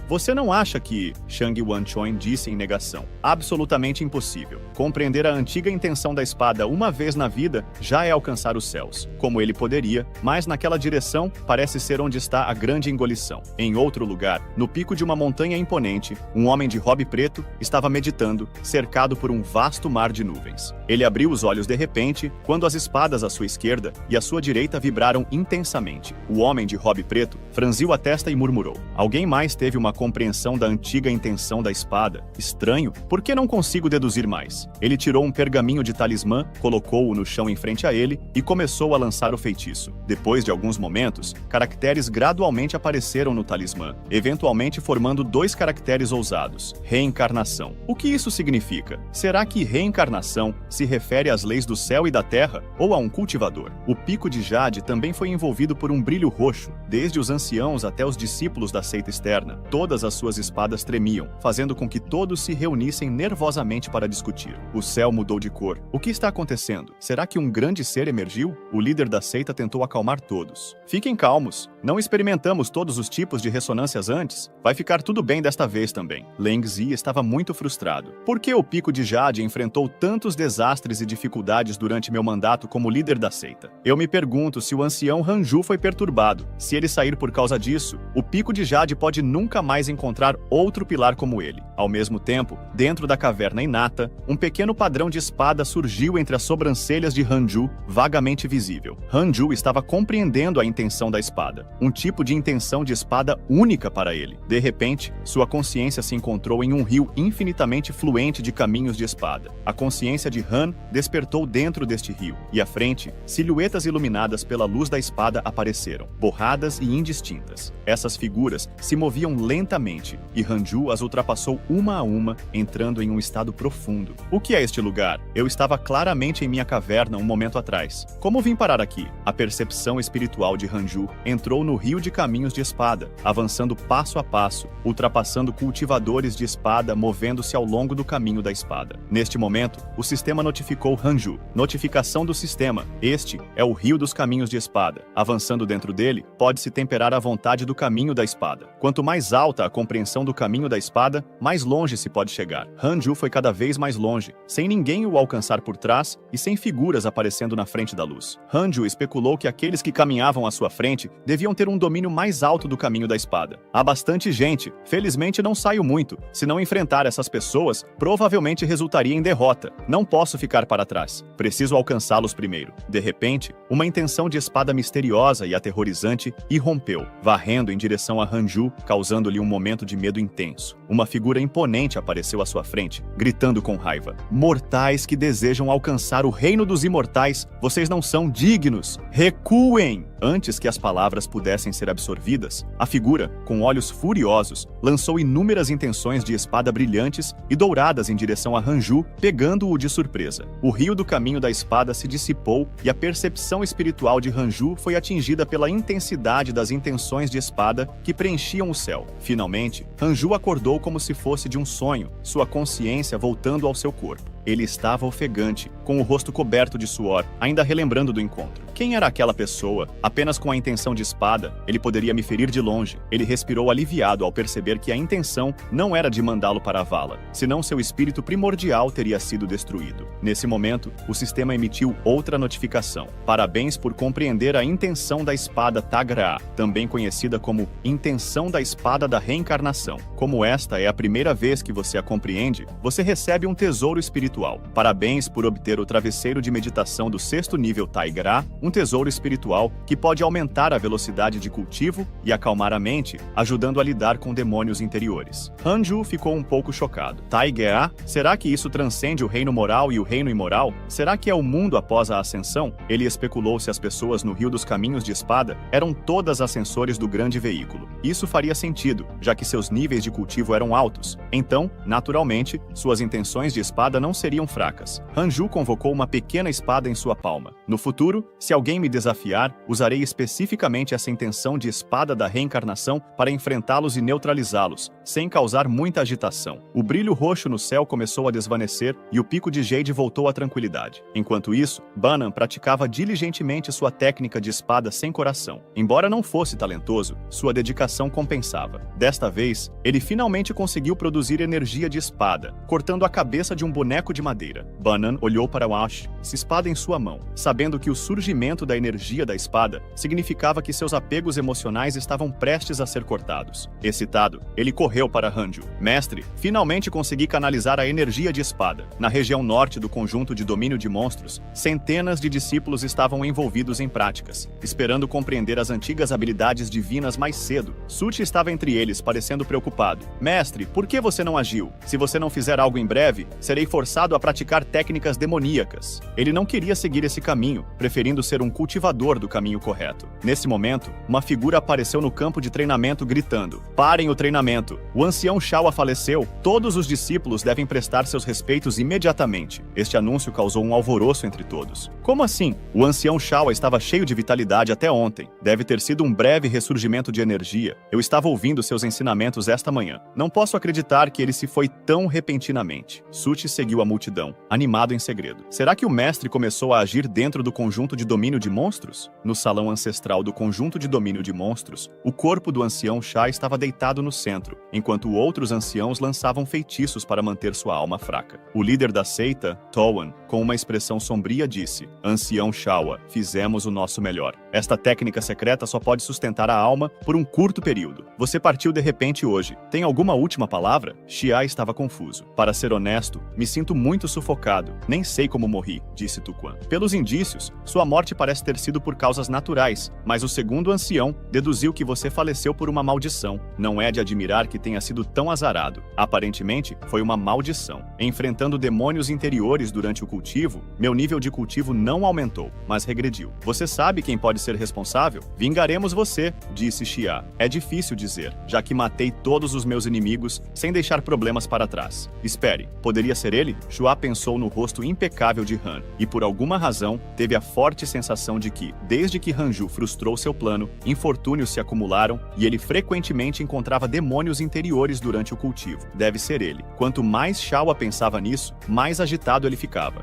Você não acha que... Shangwan Choin disse em negação. Absolutamente impossível. Compreender a antiga intenção da espada uma vez na vida já é alcançar os céus. Como ele poderia, mas naquela direção parece ser onde está a grande engolição. Em outro lugar, no pico de uma montanha imponente, um homem de robe preto estava meditando, cercado por um vasto mar de nuvens. Ele abriu os olhos de repente, quando as espadas à sua esquerda e à sua direita vibraram intensamente. O homem de robe preto franziu a testa e murmurou. Alguém mais teve uma compreensão da antiga intenção da espada? Estranho, por que não consigo deduzir mais? Ele tirou um pergaminho de talismã, colocou-o no chão em frente a ele e começou a lançar o feitiço. Depois de alguns momentos, caracteres gradualmente apareceram no talismã, eventualmente formando 2 caracteres ousados. Reencarnação. O que isso significa? Será que reencarnação se refere às leis do céu e da terra ou a um cultivador? O pico de Jade também foi envolvido por um brilho roxo. Desde os anciãos até os discípulos da seita externa, todas as suas espadas tremiam, fazendo com que todos se reunissem nervosamente para discutir. O céu mudou de cor. O que está acontecendo? Será que um grande ser emergiu? O líder da seita tentou acalmar todos. Fiquem calmos. Não experimentamos todos os tipos de ressonâncias antes? Vai ficar tudo bem desta vez também. Leng Zi estava muito frustrado. Por que o Pico de Jade enfrentou tantos desastres e dificuldades durante meu mandato como líder da seita? Eu me pergunto se o ancião Hanju foi perturbado. Se ele sair por causa disso, o Pico de Jade pode nunca mais encontrar outro pilar como ele. Ao mesmo tempo, dentro da caverna inata, um pequeno padrão de espada surgiu entre as sobrancelhas de Hanju, vagamente visível. Hanju estava compreendendo a intenção da espada, um tipo de intenção de espada única para ele. De repente, sua consciência se encontrou em um rio infinitamente fluente de caminhos de espada. A consciência de Han despertou dentro deste rio, e à frente, silhuetas iluminadas pela luz da espada apareceram, borradas e indistintas. Essas figuras se moviam lentamente, e Hanju as ultrapassou uma a uma, entrando em um estado profundo. O que é este lugar? Eu estava claramente em minha caverna um momento atrás. Como vim parar aqui? A percepção espiritual de Hanju entrou no rio de caminhos de espada, avançando passo a passo, ultrapassando cultivadores de espada, movendo-se ao longo do caminho da espada. Neste momento, o sistema notificou Hanju. Notificação do sistema. Este é o rio dos caminhos de espada. Avançando dentro dele, pode-se temperar a vontade do caminho da espada. Quanto mais alta a compreensão do caminho da espada, mais longe se pode chegar. Hanju foi cada vez mais longe, sem ninguém o alcançar por trás e sem figuras aparecendo na frente da luz. Hanju especulou que aqueles que caminhavam à sua frente deviam ter um domínio mais alto do caminho da espada. Há bastante gente. Felizmente não saio muito. Se não enfrentar essas pessoas, provavelmente resultaria em derrota. Não posso ficar para trás. Preciso alcançá-los primeiro. De repente, uma intenção de espada misteriosa e aterrorizante e rompeu, varrendo em direção a Hanju, causando-lhe um momento de medo intenso. Uma figura imponente apareceu à sua frente, gritando com raiva: "Mortais que desejam alcançar o reino dos imortais, vocês não são dignos! Recuem!" Antes que as palavras pudessem ser absorvidas, a figura, com olhos furiosos, lançou inúmeras intenções de espada brilhantes e douradas em direção a Hanju, pegando-o de surpresa. O rio do caminho da espada se dissipou e a percepção espiritual de Hanju foi atingida pela intensidade das intenções de espada que preenchiam o céu. Finalmente, Hanju acordou como se fosse de um sonho, sua consciência voltando ao seu corpo. Ele estava ofegante, com o rosto coberto de suor, ainda relembrando do encontro. Quem era aquela pessoa? Apenas com a intenção de espada, ele poderia me ferir de longe. Ele respirou aliviado ao perceber que a intenção não era de mandá-lo para a vala, senão seu espírito primordial teria sido destruído. Nesse momento, o sistema emitiu outra notificação. Parabéns por compreender a intenção da espada Tagra, também conhecida como intenção da espada da reencarnação. Como esta é a primeira vez que você a compreende, você recebe um tesouro espiritual. Parabéns por obter o travesseiro de meditação do 6º nível Tagra, um tesouro espiritual que pode aumentar a velocidade de cultivo e acalmar a mente, ajudando a lidar com demônios interiores. Hanju ficou um pouco chocado. Tagra? Será que isso transcende o reino moral e o reino imoral? Será que é o mundo após a ascensão? Ele especulou se as pessoas no Rio dos Caminhos de Espada eram todas ascensores do grande veículo. Isso faria sentido, já que seus níveis de cultivo eram altos. Então, naturalmente, suas intenções de espada não seriam fracas. Hanju convocou uma pequena espada em sua palma. No futuro, se alguém me desafiar, usarei especificamente essa intenção de espada da reencarnação para enfrentá-los e neutralizá-los, sem causar muita agitação. O brilho roxo no céu começou a desvanecer e o pico de Jade voltou à tranquilidade. Enquanto isso, Banan praticava diligentemente sua técnica de espada sem coração. Embora não fosse talentoso, sua dedicação compensava. Desta vez, ele finalmente conseguiu produzir energia de espada, cortando a cabeça de um boneco de madeira. Banan olhou para Wash, espada em sua mão, sabendo que o surgimento da energia da espada significava que seus apegos emocionais estavam prestes a ser cortados. Excitado, ele correu para Hanju. Mestre, finalmente consegui canalizar a energia de espada. Na região norte do conjunto de domínio de monstros, centenas de discípulos estavam envolvidos em práticas, esperando compreender as antigas habilidades divinas mais cedo. Suti estava entre eles, parecendo preocupado. Mestre, por que você não agiu? Se você não fizer algo em breve, serei forçado a praticar técnicas demoníacas. Ele não queria seguir esse caminho, preferindo ser um cultivador do caminho correto. Nesse momento, uma figura apareceu no campo de treinamento gritando: "Parem o treinamento! O ancião Shawa faleceu! Todos os discípulos devem prestar seus respeitos imediatamente." Este anúncio causou um alvoroço entre todos. Como assim? O ancião Shawa estava cheio de vitalidade até ontem. Deve ter sido um breve ressurgimento de energia. Eu estava ouvindo seus ensinamentos esta manhã. Não posso acreditar que ele se foi tão repentinamente. Suti seguiu a multidão, animado em segredo. Será que o mestre começou a agir dentro do conjunto de domínio de monstros? No salão ancestral do conjunto de domínio de monstros, o corpo do ancião Shah estava deitado no centro, enquanto outros anciãos lançavam feitiços para manter sua alma fraca. O líder da seita, Towan, com uma expressão sombria disse: "Ancião Shawa, fizemos o nosso melhor. Esta técnica secreta só pode sustentar a alma por um curto período. Você partiu de repente hoje. Tem alguma última palavra?" Xia estava confuso. "Para ser honesto, me sinto muito sufocado. Nem sei como morri", disse Tuquan. "Pelos indícios, sua morte parece ter sido por causas naturais, mas o segundo ancião deduziu que você faleceu por uma maldição. Não é de admirar que tenha sido tão azarado. Aparentemente, foi uma maldição. Enfrentando demônios interiores durante o cultivo, meu nível de cultivo não aumentou, mas regrediu. Você sabe quem pode ser responsável? Vingaremos você", disse Xia. "É difícil dizer, já que matei todos os meus inimigos sem deixar problemas para trás. Espere, poderia ser ele?" Shua pensou no rosto impecável de Han, e por alguma razão, teve a forte sensação de que, desde que Hanju frustrou seu plano, infortúnios se acumularam e ele frequentemente encontrava demônios interiores durante o cultivo. Deve ser ele. Quanto mais Shawa pensava nisso, mais agitado ele ficava.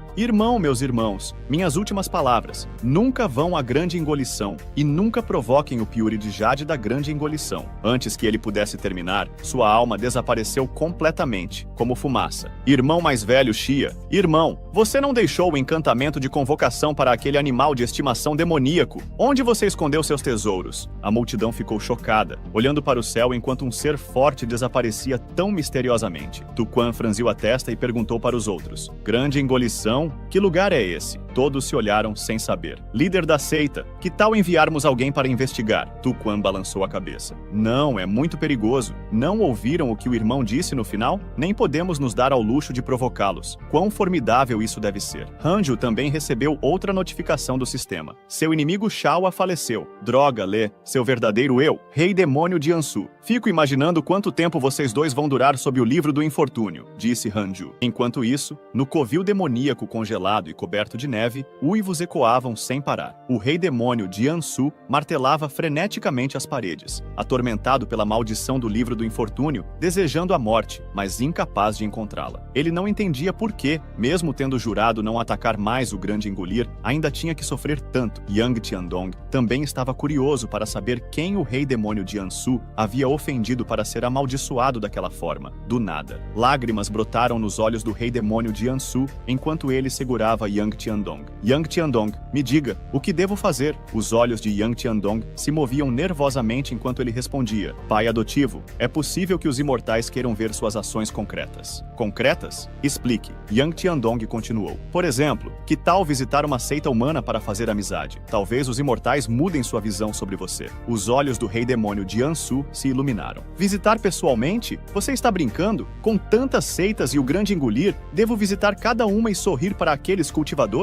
Meus irmãos, minhas últimas palavras. Nunca vão à grande engolição, e nunca provoquem o Pyuri de Jade da grande engolição." Antes que ele pudesse terminar, sua alma desapareceu completamente, como fumaça. Irmão mais velho velho Xia. Irmão, você não deixou o encantamento de convocação para aquele animal de estimação demoníaco. Onde você escondeu seus tesouros? A multidão ficou chocada, olhando para o céu enquanto um ser forte desaparecia tão misteriosamente. Tu Quan franziu a testa e perguntou para os outros: grande engolição? Que lugar é esse? Todos se olharam sem saber. Líder da seita, que tal enviarmos alguém para investigar? Tu Quan balançou a cabeça. Não, é muito perigoso. Não ouviram o que o irmão disse no final? Nem podemos nos dar ao luxo de provocá-los. Quão formidável isso deve ser. Hanju também recebeu outra notificação do sistema. Seu inimigo Shaoa faleceu. Droga, Lê, seu verdadeiro eu, Rei Demônio de Ansu. Fico imaginando quanto tempo vocês dois vão durar sob o livro do infortúnio, disse Hanju. Enquanto isso, no covil demoníaco congelado e coberto de neve, uivos ecoavam sem parar. O Rei Demônio de Ansu martelava freneticamente as paredes, atormentado pela maldição do livro do infortúnio, desejando a morte, mas incapaz de encontrá-la. Ele não entendia por que, mesmo tendo jurado não atacar mais o grande engolir, ainda tinha que sofrer tanto. Yang Tiandong também estava curioso para saber quem o Rei Demônio de Ansu havia ofendido para ser amaldiçoado daquela forma. Do nada, lágrimas brotaram nos olhos do Rei Demônio de Ansu enquanto ele segurava Yang Tiandong. Yang Tiandong, me diga, o que devo fazer? Os olhos de Yang Tiandong se moviam nervosamente enquanto ele respondia: pai adotivo, é possível que os imortais queiram ver suas ações concretas. Concretas? Explique. Yang Tiandong continuou. Por exemplo, que tal visitar uma seita humana para fazer amizade? Talvez os imortais mudem sua visão sobre você. Os olhos do Rei Demônio de Ansu se iluminaram. Visitar pessoalmente? Você está brincando? Com tantas seitas e o grande engolir, devo visitar cada uma e sorrir para aqueles cultivadores?